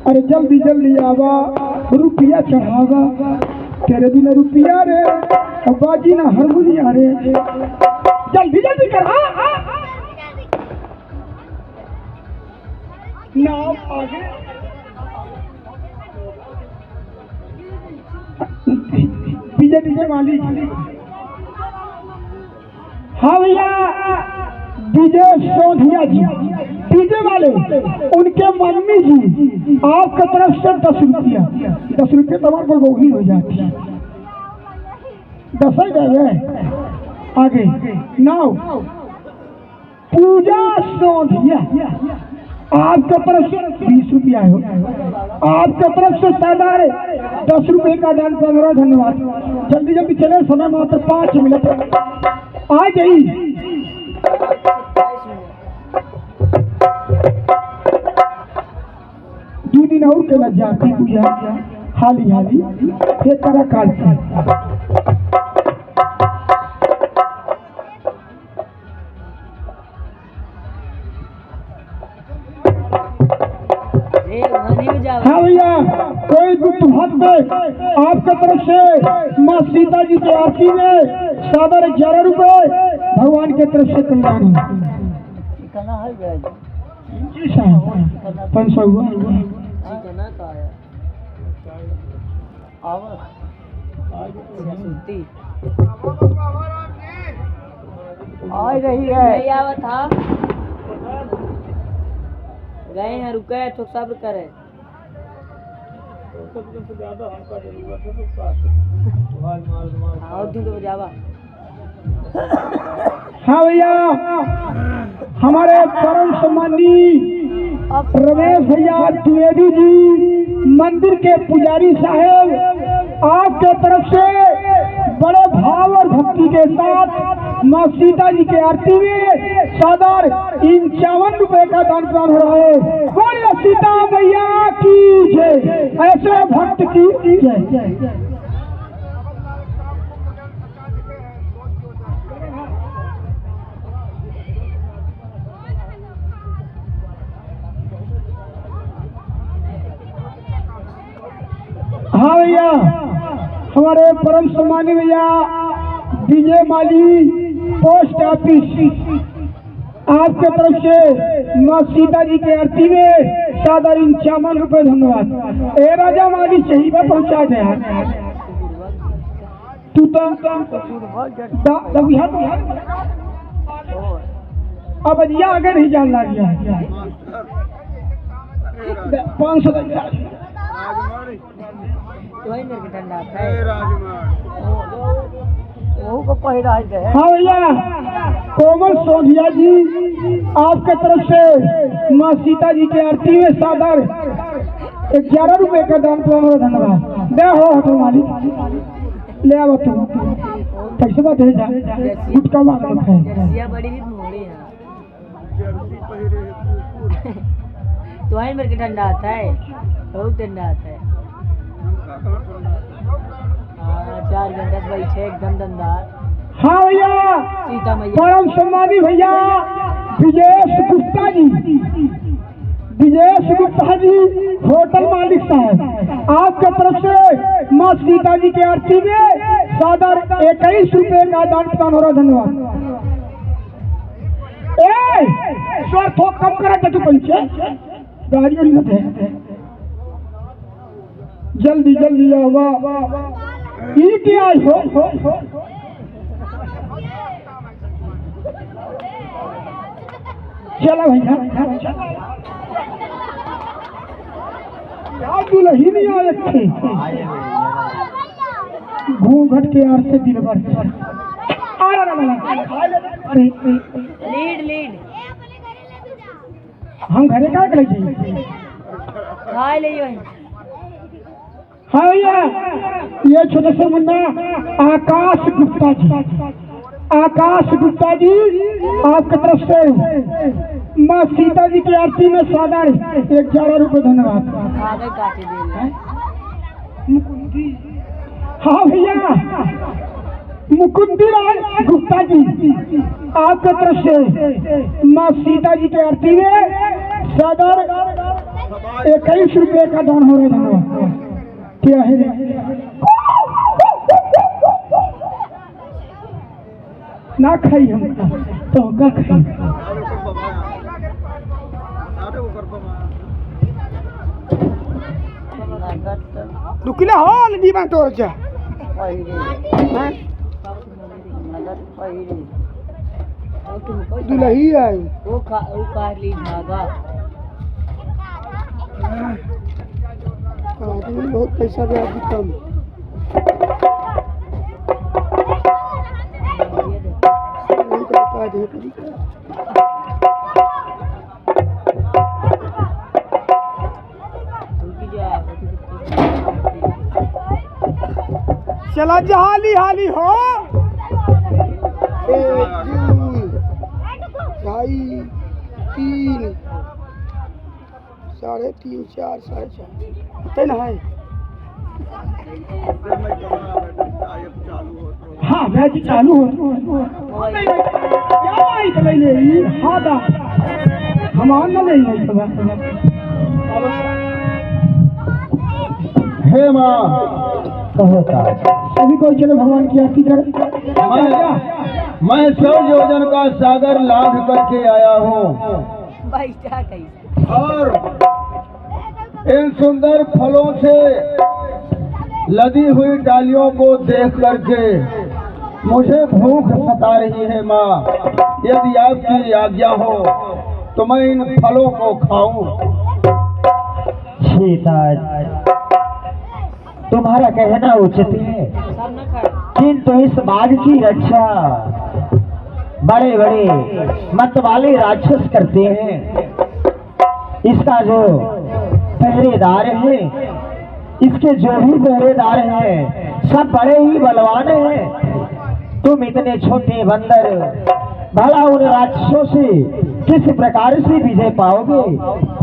अरे जल्दी जल्दी आवा रुपया चढ़ावा तेरे बिना रुपया रे और बाजी ना हारमोनिया रे जल्दी जल्दी कर नाव आगे डीजे मालिक। हाँ भैया डीजे सोधिया जी डीजे वाले उनके मम्मी जी आपके तरफ से 10 रुपया 10 रुपये तमाम पर वही हो जाती 10 ही गए आगे नाउ पूजा सोधिया आपके तरफ से 20 रुपया है आपके तरफ से सादर 10 रुपये का दान 15 धन्यवाद। जल्दी जल्दी चले समय मात्र 5 मिनट आ गई। दो दिन और के लग जाती पूजा हाली हाली एक तरह काल से हाँ भैया कोई दुख भक्त आपके तरफ से माँ सीता जी की आरती में सादर 11 रुपए भगवान के तरफ से कल्याण कितना है गया 500 हुआ कितना का है आवा आ रही है नहीं आवत था गए हैं रुके तो सब्र करे और दिन तो जावा। हाँ भैया हमारे परम सम्मानी रमेश भैया द्विवेदी जी मंदिर के पुजारी साहेब आपके तरफ से बड़े भाव और भक्ति के साथ माँ सीता जी के आरती में सादर 51 रुपए का दान प्राण हो रहा है। बोलिए सीता मैया की जय। ऐसे भक्त की जय। हाँ भैया, हमारे परम सम्मानी भैया विजय माली पोस्ट ऑफिस आपके तरफ से माँ सीता जी के आरती में सादर 51 रुपए धन्यवाद। ए राजा माली सही में पहुँचा दे यार। तू तो अब अजिया आगे नहीं जान लगा 500 वही मेरे के ठंडा है वो को पहिरा है। हाँ भैया, कोमल सोधिया जी आपके तरफ से माँ सीता जी की आरती में सादर 11 रुपए का दान तो धन्यवाद। दे हो हटो मालिक ले आओ तुम कैसे बात है जा गुटका बात है जर्सिया बड़ी भी मोड़ी है तो है मेरे के ठंडा आता है, बहुत ठंडा आता है। हाँ 4 घंटा से बैठे एकदम दमदार। हाँ भैया, सीता मैया परम सम्मानी भैया विजय गुप्ता जी, विजय गुप्ता जी होटल मालिक साहब आपके तरफ से माँ सीता जी की आरती में सादर 21 रुपए का दान प्रदान हो रहा। धन्यवाद। स्वर थोक कम करा तू पंचे गाड़ी नहीं है, जल्दी जल्दी आओ। वाह ये क्या हो चलो भैया दुल्ही नहीं आए थे घूंघट के आर से दिल भर। अरे लीड हम घरे का ले जाइए खाए ले वही। हाँ भैया, ये छोटे से मुन्ना आकाश गुप्ता जी, आकाश गुप्ता जी आपकी तरफ से माँ सीता जी की आरती में सादर 11 रुपए धन्यवाद। खागे काटे दे हाँ भैया, मुकुंदी लाल गुप्ता जी आपके तरफ से माँ सीता जी की आरती में सादर 21 रुपए का दान हो रहा है। क्या है ना खाई हम तो का खाई दुखला हो लगी बात तो जा दुल्ही आई वो काट ली धागा। बहुत पैसा भी आज कम चला जा हाली हाली हो 1 2 3 3 4 4.5 है ना है। हाँ मैच चालू हो क्या आई तो ले ले हाँ दा हमार ना ले हे माँ सभी को चलो भगवान की आरती कर। मैं 100 योजन का सागर लाद करके आया हूँ बैठा कैसे और इन सुंदर फलों से लदी हुई डालियों को देख करके मुझे भूख सता रही है माँ। यदि आपकी आज्ञा हो तो मैं इन फलों को खाऊं। सीता तुम्हारा कहना उचित है, सब न खाए। किंतु इस बाग की रक्षा बड़े बड़े मत वाले राक्षस करते हैं। इसका जो पहरेदार है, इसके जो भी पहरेदार हैं सब बड़े ही बलवान हैं। तुम इतने छोटे बंदर भला उन राक्षसों से किस प्रकार से विजय पाओगे,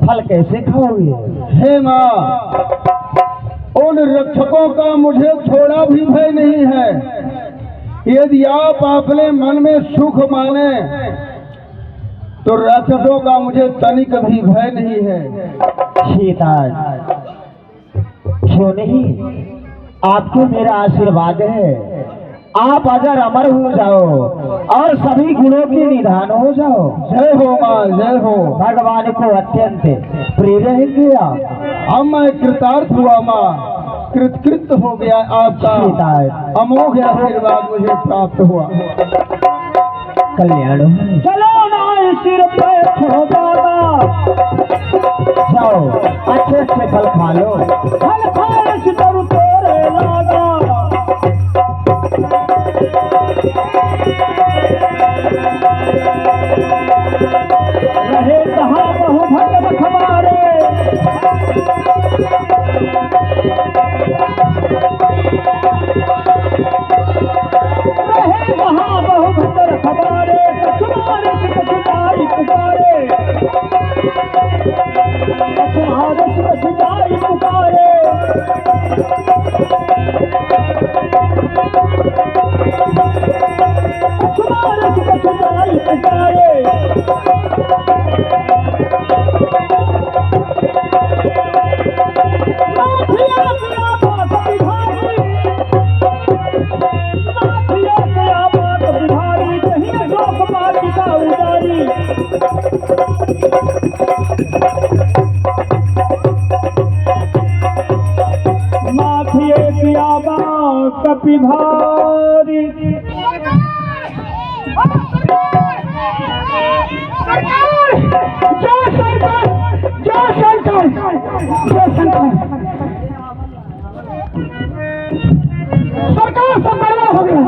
फल कैसे खाओगे? हे माँ, उन रक्षकों का मुझे थोड़ा भी भय नहीं है। यदि आप अपने मन में सुख माने तो राक्षसों का मुझे तनिक भी भय नहीं है। सीता क्यों नहीं? आपको मेरा आशीर्वाद है, आप अजर अमर हो जाओ और सभी गुणों के निधान हो जाओ। जय हो माँ, जय हो। भगवान को अत्यंत प्रिय रहेंगे आप। अब मैं कृतार्थ हुआ माँ, कृतकृत हो गया, आपका अमोघ आशीर्वाद मुझे प्राप्त हुआ। कल्याण हो। चलो ना सिर पे खोदाना, जाओ अच्छे से फल खा लो, फल खाए सितर तेरे लागा। रहे कहाँ बहु भगत हमारे, रहे कहाँ बहु भगत हमारे, कछुमारे कछुमारी पुकारे, कछुमारे कछुमारी पुकारे। कपि भारी सरकार, जय सरकार, जय सरकार, जय सरकार। सरकार सब बर्बाद हो गया,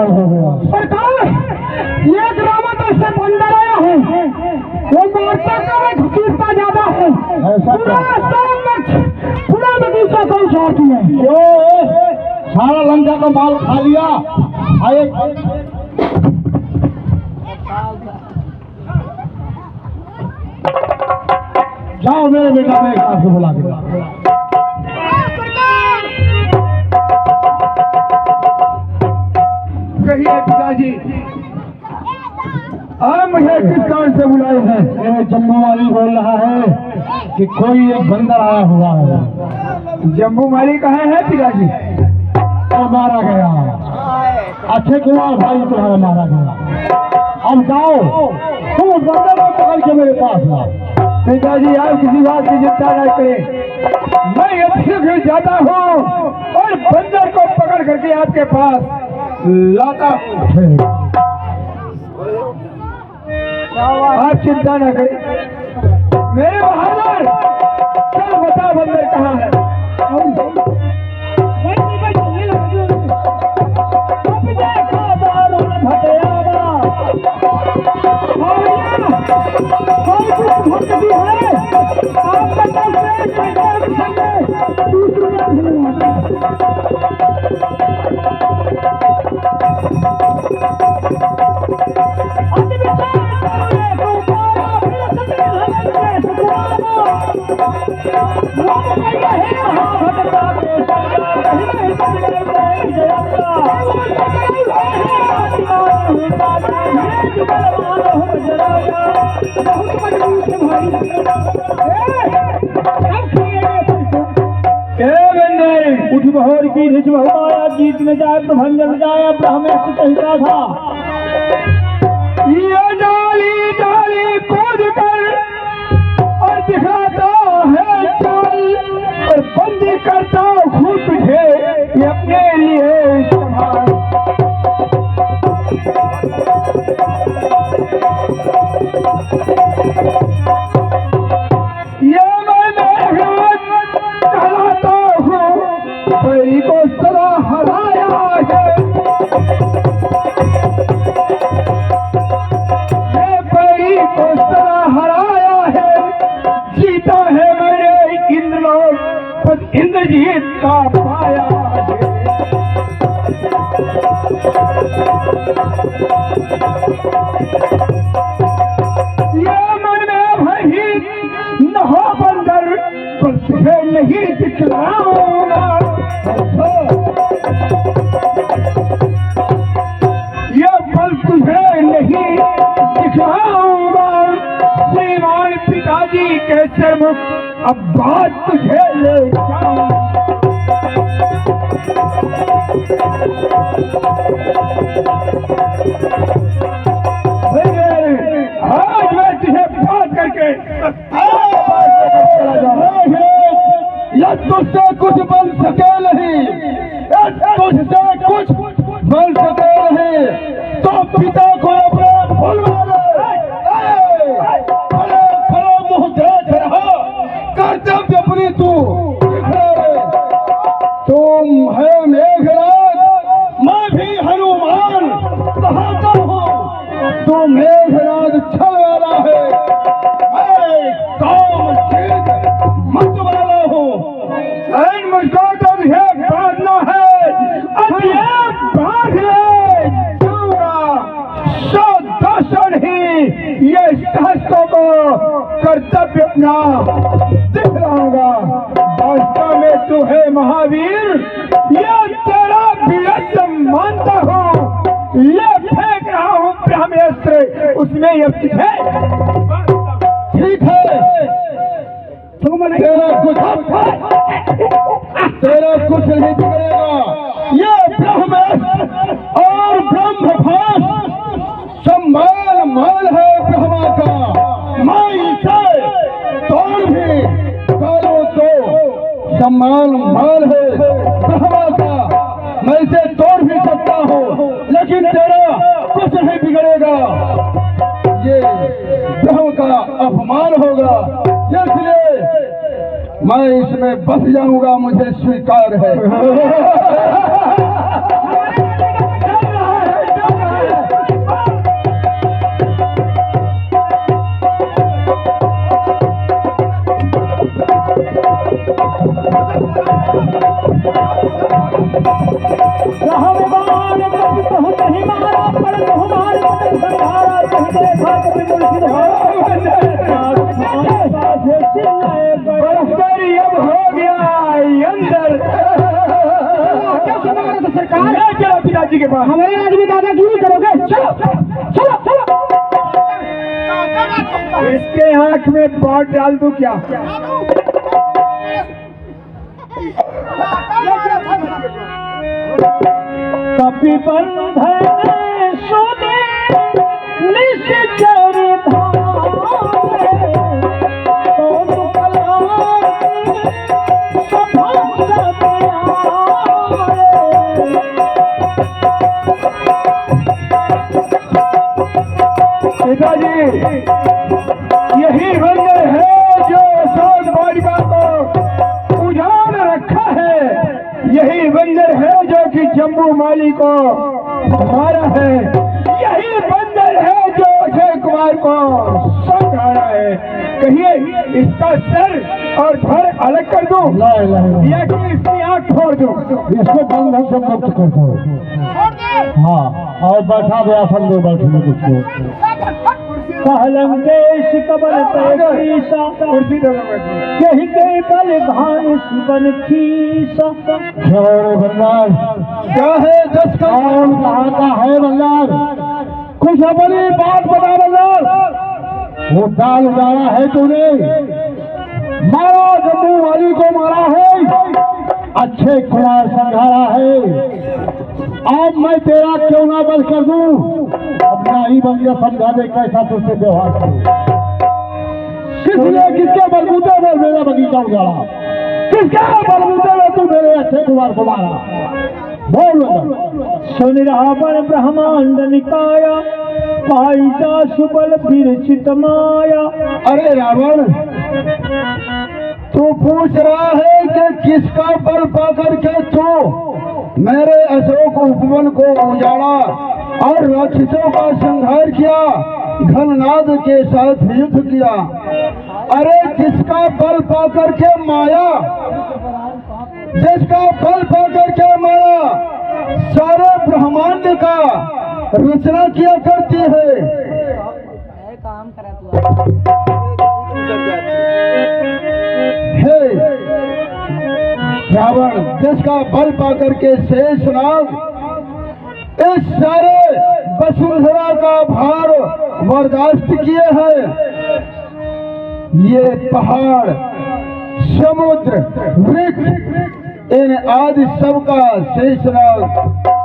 हो गया। सरकार ये ड्रामा तो इससे बंदर आया है, वो मारता का घसीटता ज्यादा है। पूरा बगीचा कौन साथ में सारा लंका का माल खा लिया। आए जाओ मेरे बेटा, मैं एक आपको बुला के कहिए पिताजी, आप मुझे किस कारण से बुलाए हैं? ये जम्मू वाली बोल रहा है कि कोई एक बंदर आया हुआ है। जम्मू माली कहाँ है पिताजी? और मारा गया, अच्छे कुमार भाई तुम्हारा मारा गया। अब जाओ तुम उस बंदर को पकड़ के मेरे पास लाओ। पिताजी आप किसी बात की चिंता न करें, मैं अब शीघ्र जाता हूँ और बंदर को पकड़ करके आपके पास लाता हूँ। आप चिंता न करें मेरे बहादुर। चल बता बंदर कहाँ है? उठ बहोर की रिच बहुमाया, जीत में जाए प्रभंजन जाए, ब्राह्मण कहता था। ये डाली डाली कूद कर और दिखाता है चाल, और बंदी करता हूँ तुझे ये अपने लिए संभाल। ये मैं कहलाता हूँ कोई को सदा हराया है। ये कोई को सदा हराया है, जीता है मैंने इंद्रलोक, खुद इंद्रजीत का पाया है। ये मन में भयभीत न हो बंदर, पर तुझे नहीं दिखलाऊंगा। ये पल तुझे नहीं दिखलाऊंगा। श्रीमान पिताजी के चरमुख अब बात तुझे ले जाऊं। आज मैं तुझे बात करके या तुझसे कुछ बन सके नहीं, या तुझसे कुछ बन सके नहीं, तो पिता को अपने भूलवा ले। खड़े खड़े मुंह देख रहा, कर्तव्य अपनी तू तुम है मेघराज, मैं भी हनुमान कहता हूँ। तू मेघराज छल वाला है, मैं काम चीज मत वाला हूँ। मुझको तो ये बांधना है, अब ये बांध ले दूंगा। दर्शन ही ये सहस्त्रों को कर्तव्य अपना दिखलाऊंगा। वास्तव में तू है महावीर, ये तेरा वीरत्व मानता हूँ। ये फेंक रहा हूँ ब्रह्मास्त्र, उसमें ये तुझे ठीक है। तेरा कुछ नहीं बिगड़ेगा। ये ब्रह्मास्त्र और ब्रह्मभास सम्मान माल है ब्रह्मा का। मैं इसे तोड़ भी करो तो सम्मान माल है ब्रह्मा का, मैं इसे तोड़ भी सकता हूँ, लेकिन तेरा कुछ नहीं बिगड़ेगा। ये ब्रह्म का अपमान होगा, इसलिए मैं इसमें बस जाऊंगा, मुझे स्वीकार है। अब हो गया अंदर सरकार, पिताजी के पास हमारे आज भी दादागिरी करोगे। चलो चलो चलो, इसके आंख में बात डाल दूं क्या? कभी बंधन सुने निश्चर पिताजी, यही बंदर है जो अशोक वाटिका को उजाड़ रखा है। यही बंदर है जो कि जम्बू माली को मारा है। यही बंदर है जो अक्षय कुमार को समझाया है। कहिए इसका सर और धड़ अलग कर दूं या कि इसकी आंख छोड़ दूं? इसको बंधन से मुक्त कर दो। हाँ, और बैठा गया समझो, बैठने कुछ कहलम देश कबर यही के बल भान शिवन खीसा। बल्लार क्या है जस का कौन कहाँ का है बल्लार? कुछ अपनी बात बता बल्लार। वो दाल उड़ाया है तूने, मारा जम्मू वाली को मारा है, अच्छे कुमार संघारा है। अब मैं तेरा क्यों ना बंद कर दूं? अपना ही बंदिया समझा दे कैसा तुझसे व्यवहार करूं। किसने किसके बलबूते में मेरा बगीचा उजाड़ा? किसके बलबूते में तू मेरे अच्छे कुमार को मारा? बोल। सुन रहा पर ब्रह्मांड निकाया, पाई जा सुबल विरचित माया। अरे रावण, तू पूछ रहा है कि किसका बल पाकर के तू मेरे अशोक उपवन को उजाड़ा और राक्षसों का संहार किया, घननाद के साथ युद्ध किया। अरे जिसका बल पाकर के माया, जिसका बल पाकर के माया सारे ब्रह्मांड का रचना किया करती है। काम करा तू रावण, जिसका बल पाकर के शेषनाग इस सारे वसुंधरा का भार बर्दाश्त किए हैं, ये पहाड़, समुद्र, वृक्ष, इन आदि सबका शेषनाग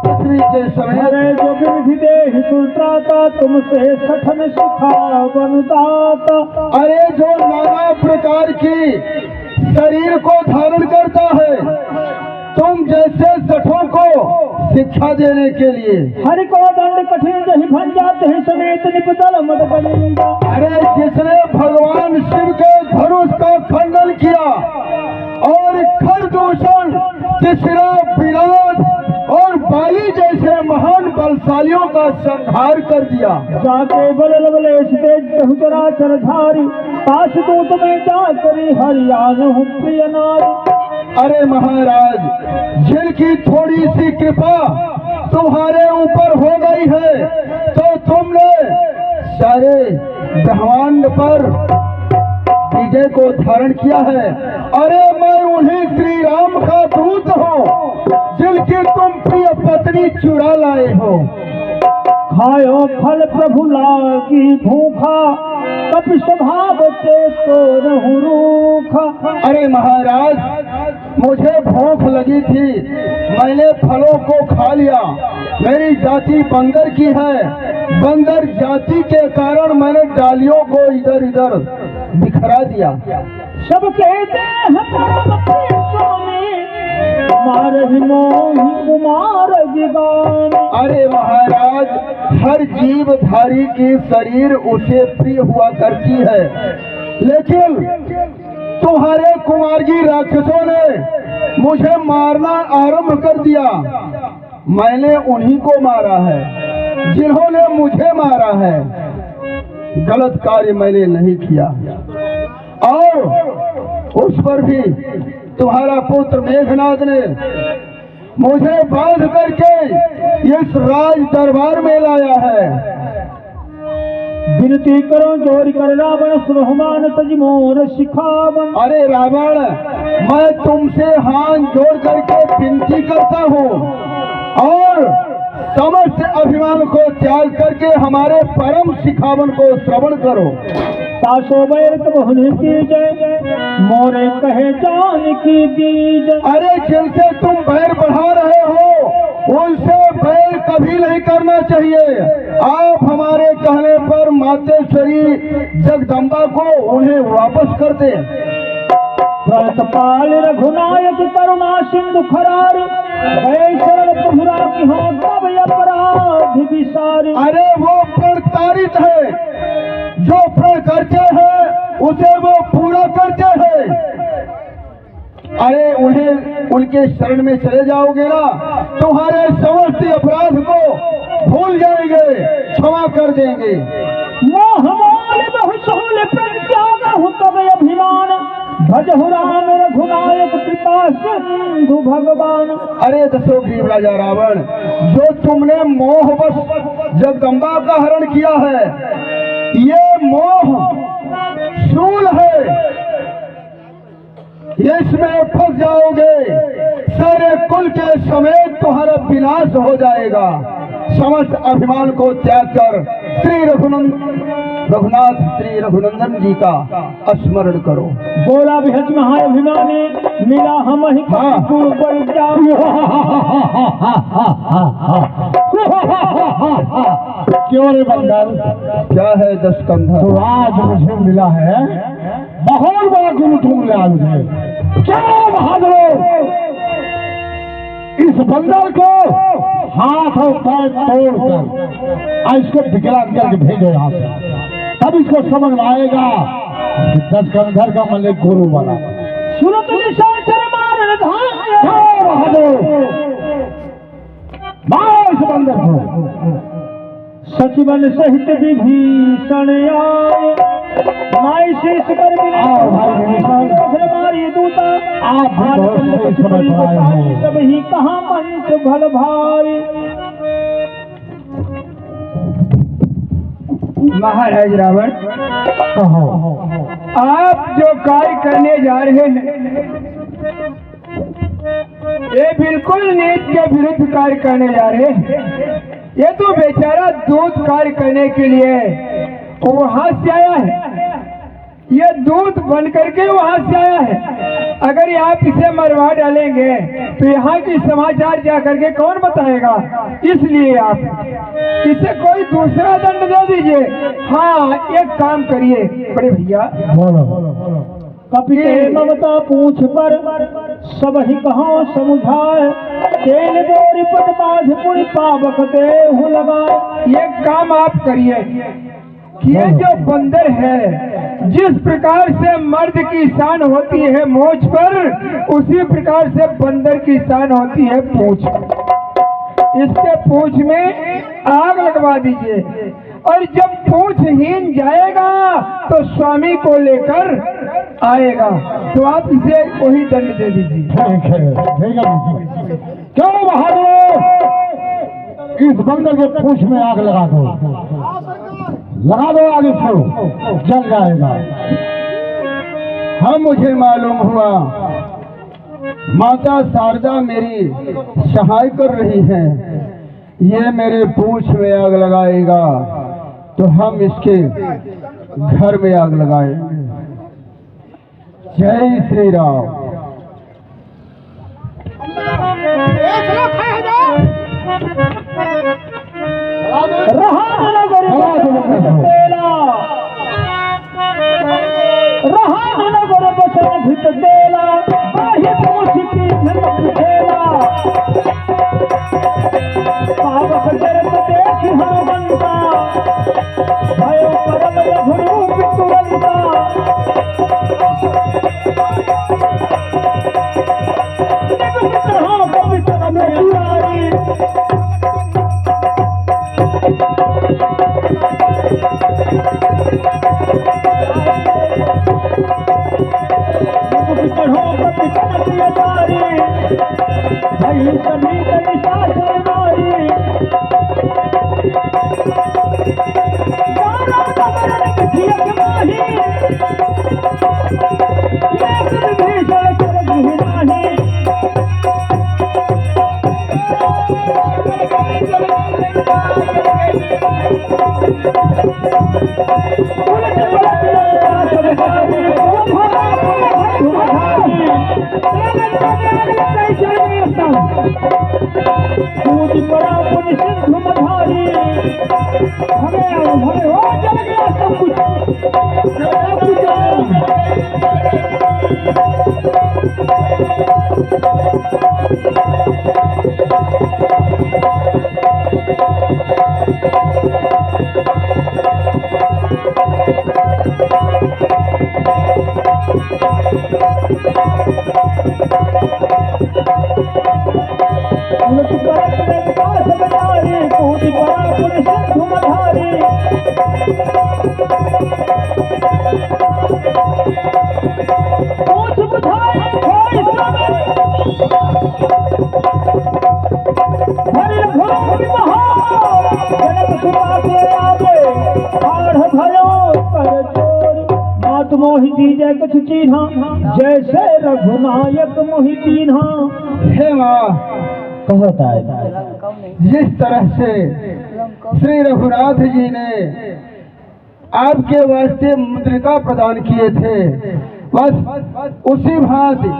पृथ्वी के समेत अरे जो विधि देहि सुल्ताता तुमसे सठन सिखा बनदाता। अरे जो नाना प्रकार की शरीर को धारण करता है, तुम जैसे सठों को शिक्षा देने के लिए। हरि को दंड कठिन जहि भन जाते हैं समेत निपदल मद बलिंदा। अरे जिसने भगवान शिव के धनुष का खंडन किया और खरदूषण, तीसरा विराट और बाली जैसे महान बलशालियों का संहार कर दिया। जाके बल लवलेश तेज बहुचरा चरधारी पास दूत में जा करी हरियाण हूँ प्रिय नारी। अरे महाराज, जिनकी थोड़ी सी कृपा तुम्हारे ऊपर हो गई है, तो तुमने सारे ब्रह्मांड पर विजय को धारण किया है। अरे मैं उन्हीं श्री राम का दूत हूँ, जिनकी तुम प्रिय पत्नी चुरा लाए हो। खायो फल प्रभु लागी भूखा कप स्वभाव से तो रहूं रूखा। अरे महाराज, मुझे भूख लगी थी, मैंने फलों को खा लिया। मेरी जाति बंदर की है, बंदर जाति के कारण मैंने डालियों को इधर इधर बिखरा दिया। सब कहते हैं स्वामी मारहि मोहि कुमार जिगान। अरे महाराज, हर जीवधारी की शरीर उसे प्रिय हुआ करती है, लेकिन तुम्हारे कुमारजी राक्षसों ने मुझे मारना आरंभ कर दिया। मैंने उन्हीं को मारा है जिन्होंने मुझे मारा है। गलत कार्य मैंने नहीं किया। और उस पर भी तुम्हारा पुत्र मेघनाथ ने मुझे बांध करके इस राज दरबार में लाया है। विनती करो जोर कर रावण सुरहमान तजमोर शिखावन। अरे रावण, मैं तुमसे हाथ जोड़ करके विनती करता हूँ और समस्त अभिमान को त्याग करके हमारे परम शिखावन को श्रवण करो। ताशो बैर बहुने की जय मोरे कहे जान की बीज। अरे जिनसे तुम बैर बढ़ा रहे हो उनसे बैर कभी नहीं करना चाहिए। आप हमारे कहने पर मातेश्वरी जगदम्बा को उन्हें वापस कर दें। पाल रघुनायक करुणा सिंधु खरार शरण प्रभुरा की हो तब अपराध विसार। अरे वो प्रताड़ित है, जो प्रण करते हैं उसे वो पूरा करते हैं। अरे उन्हें उनके शरण में चले जाओगे ना, तुम्हारे समस्त अपराध को भूल जाएंगे, क्षमा कर देंगे। मोह मोल बहुशूल प्रत्याग हूँ तब अभिमान भजहु राम रघुनायक कृपा सिंधु भगवान। अरे दशोग्रीव राजा रावण, जो तुमने मोहवश जगदम्बा का हरण किया है, ये मोह शूल है, इसमें फंस जाओगे, सारे कुल के समेत तुम्हारा विनाश हो जाएगा। समस्त अभिमान को त्याग कर श्री रघुनाथ श्री रघुनंदन जी का स्मरण करो। बोला विहज महाअभिमानी मिला हम ही क्यों रे बंदर, क्या है दशकंधा? तो आज मुझे मिला है बहुत बड़ा गुरु तुम मिला मुझे। क्या बहादुर, इस बंदर को हाथ और पैर तोड़कर इसको विकलांग करके भेजो यहाँ से, तब इसको समझ में आएगा कि दशकंधर का मलिक गुरु बना। सुरत निशाचर मार बहादुर, मारो इस बंदर को। सचिवन सहित विभीषण आए, माई शीश कर मारी दूता। आप सब ही कहा मंच भल भाई। महाराज रावण, आप जो कार्य करने जा रहे हैं ये बिल्कुल नीति के विरुद्ध कार्य करने जा रहे हैं। ये तो बेचारा दूध कार्य करने के लिए वहां से आया है, ये दूत बन करके वहां से आया है। अगर आप इसे मरवा डालेंगे तो यहाँ की समाचार जा करके कौन बताएगा? इसलिए आप इसे कोई दूसरा दंड दे दीजिए। हाँ, एक काम करिए बड़े भैया, कपिते ममता पूछ पर सब ही कहो समुझाए, तेल बोरी पट बाध पुर पावक देहु लगाए। ये काम आप करिए कि ये जो बंदर है, जिस प्रकार से मर्द की शान होती है मोछ पर, उसी प्रकार से बंदर की शान होती है पूंछ। इसके पूंछ में आग लगवा दीजिए और जब पूंछहीन जाएगा तो स्वामी को लेकर आएगा। तो आप इसे वही दंड दे दीजिए। ठीक है। क्यों बहादुर, इस बंदर के पूंछ में आग लगा दो, लगा दो आग, इसको जल जाएगा। हाँ, मुझे मालूम हुआ माता शारदा मेरी सहाय कर रही है। ये मेरे पूंछ में आग लगाएगा तो हम इसके घर में आग लगाएंगे। जय श्री राम। मोहि दीजय कछु चीन्हा, जैसे रघुनायक मोहि दीन्हा। हे माँ, कहता है जिस तरह से श्री रघुनाथ जी ने आपके वास्ते मुद्रिका प्रदान किए थे, बस उसी भांति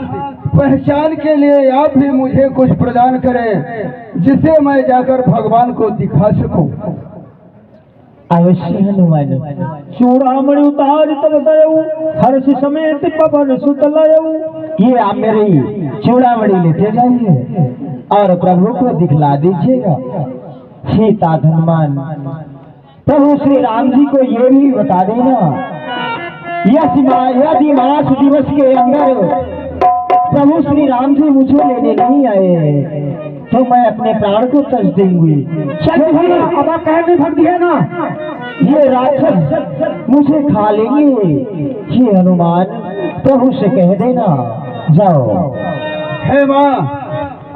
पहचान के लिए आप भी मुझे कुछ प्रदान करें जिसे मैं जाकर भगवान को दिखा सकूं। अवश्य हनुमान। चूड़ामणि उतार तब दयऊ, हर्ष समेत पवन सुत लयऊ। ये आप मेरी चूड़ामणि लेते जाइए और प्रभु को दिखला दीजिएगा। सीता हनुमान, प्रभु श्री राम जी को ये भी बता देना, यदि मास दिवस के अंदर प्रभु श्री राम जी मुझे लेने नहीं आए तो मैं अपने प्राण को तज दूंगी। अब कहने भक्ति है ना, ये राक्षस मुझे खा लेंगे। ये हनुमान प्रभु से कह देना, जाओ। हे माँ,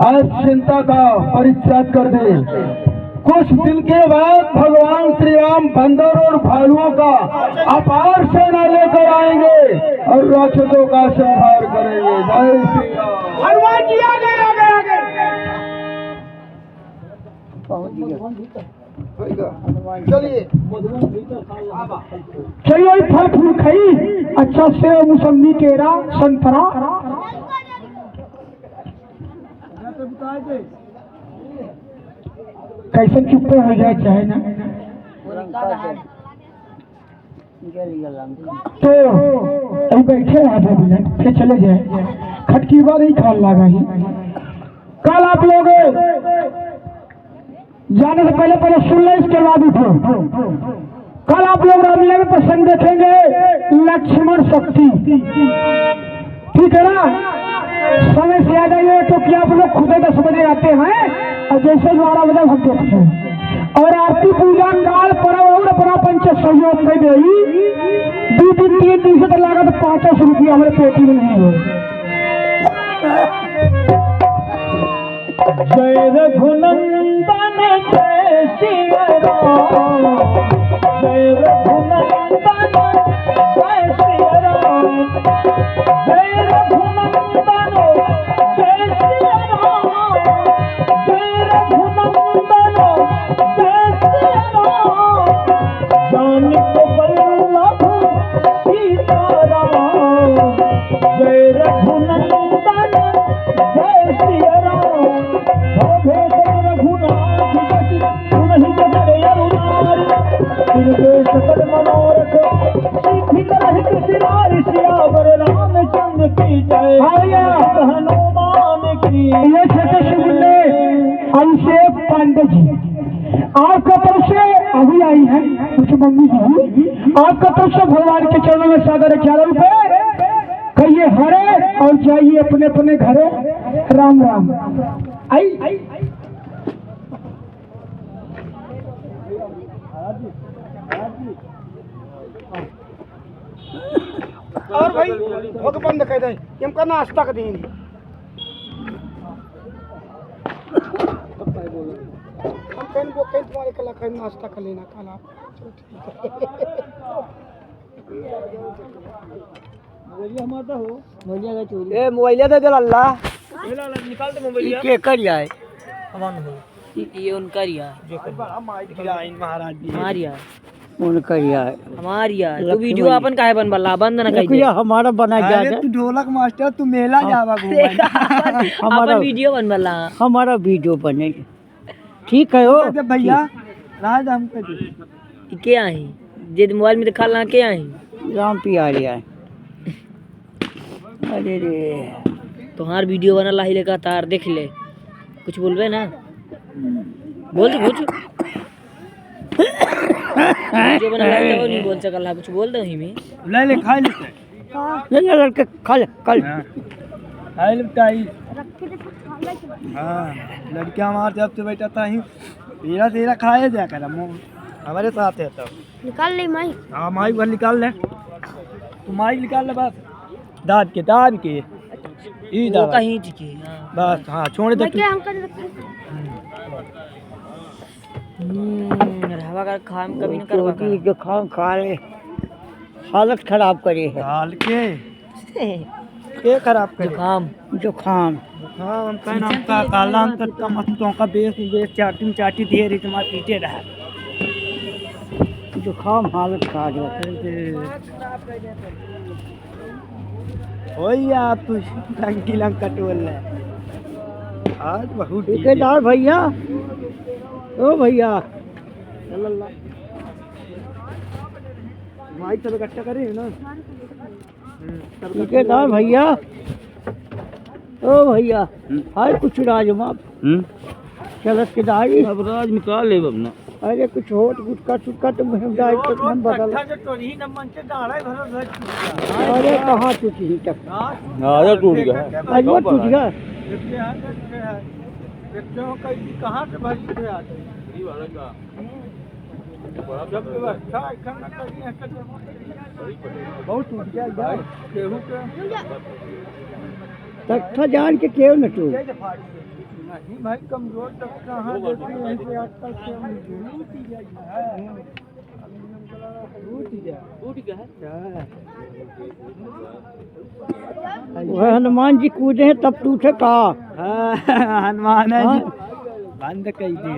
आज चिंता का परित्याग कर दे। कुछ दिन के बाद भगवान श्री राम बंदर और भालुओं का अपार सेना लेकर आएंगे और राक्षसों का संहार करेंगे। जय श्री राम। हनुमान जी आ गए, आ गए, आ गए। चलिए चलिए फल फूल खाई अच्छा सेब मौसमी केरा संतरा कैसे चुप्पे हो जाए चाहे ना तो अभी बैठे रहा 2 मिनट फिर चले जाए खटकी बार ही खाल लगा ही कल आप लोग जाने से पहले पहले सुन लें इसके बाद उठो कल आप लोग रामलीला में प्रसंग देखेंगे लक्ष्मण शक्ति ठीक है ना समय से याद आइए क्योंकि आप लोग खुद 10 बजे आते हैं और जैसे 12 बजे हम देखते हैं और आरती पूजा काल पर्व और अपना पंच सहयोग कर गई 2 दिन 3 दिन से तो लागत 500 रुपया हमारे पेटी में नहीं हो जय रघुनंदन जय श्री राम जय रघुनंदन जय श्री राम जय रघुनंदन जय श्री राम जय रघुनंदन जय श्री राम जानिक वल्लभ सीताराम जय रघुनंदन जय श्री राम सकल मनोरथ रामचंद्र की जय हनुमान की। ये छोटे शिवले अभिषेक पांडे जी आपका तरफ से अभी आई है कुछ मम्मी जी आपका तरफ से भगवान के चरणों में सादर 11 रुपए कहिए हरे और जाइए अपने अपने घरे राम राम आई और भाई भोग बंद कर दे इनका नाश्ता कर देंगे हम कहीं वो कहीं तुम्हारे कला का नाश्ता कर लेना कल आप चलो ठीक है मोबाइल दे दे अल्लाह निकाल दे मोबाइल के कर जाए ये उनका रिया महाराज जी हमारिया उनका यार हमारिया तू वीडियो अपन काहे बनबला बंद ना कहि हमारा बना अरे तू ढोलक मास्टर तू मेला जावा अपन वीडियो बनबला हमारा वीडियो बने ठीक है हो भैया राज हम कर के आई जे मोबाइल में दिखा ला के आई राम पियारी है अरे रे तुम्हार वीडियो बना ला ही लेका तार देख ले कुछ बोलबे ना बोल दे कुछ वीडियो बना ला तो नहीं बोल सकला कुछ बोल दो ही में ले ले खा ले ले लड़के खा खाई लिपटाई हाँ लड़कियां हमारे जब से बैठा था ही तेरा खाए जा कर हमारे साथ है तो निकाल ले माई हाँ माई भर निकाल ले तू माई निकाल ले बस दाद के ई वो दाद कहीं ठीक है बस हाँ छोड़ दे तू हवा का काम कभी न करवा कर जो खा ले हालत खराब करे है हाल के खराब करे जुकाम हाँ हम कहीं नाम का काला हम तक मस्तों का बेस चाटी दे रही तुम्हारे पीछे रहा जुकाम हालत खराब वही आप टंकी लंग कटोल है आज बहुत ठेकेदार भैया ओ भैया माई सब इकट्ठा करे ना ठेकेदार भैया ओ भैया हाय कुछ राजमा चलत के दाई अब राज निकाल ले अपना अरे कुछ होट गुटका चुटका तो हम दाई तो हम बदल अरे कहाँ टूटी तक आजा टूट गया आज वो टूट गया कहाँ से भरी बहुत टूट गया गेहूं के तख्ता जान के क्यों न टूट नहीं भाई कमजोर तक कहाँ देती है ऐसे आजकल से हम टूट गया वह हनुमान जी कूदे हैं तब टूटे का हनुमान है जी बंद कर दी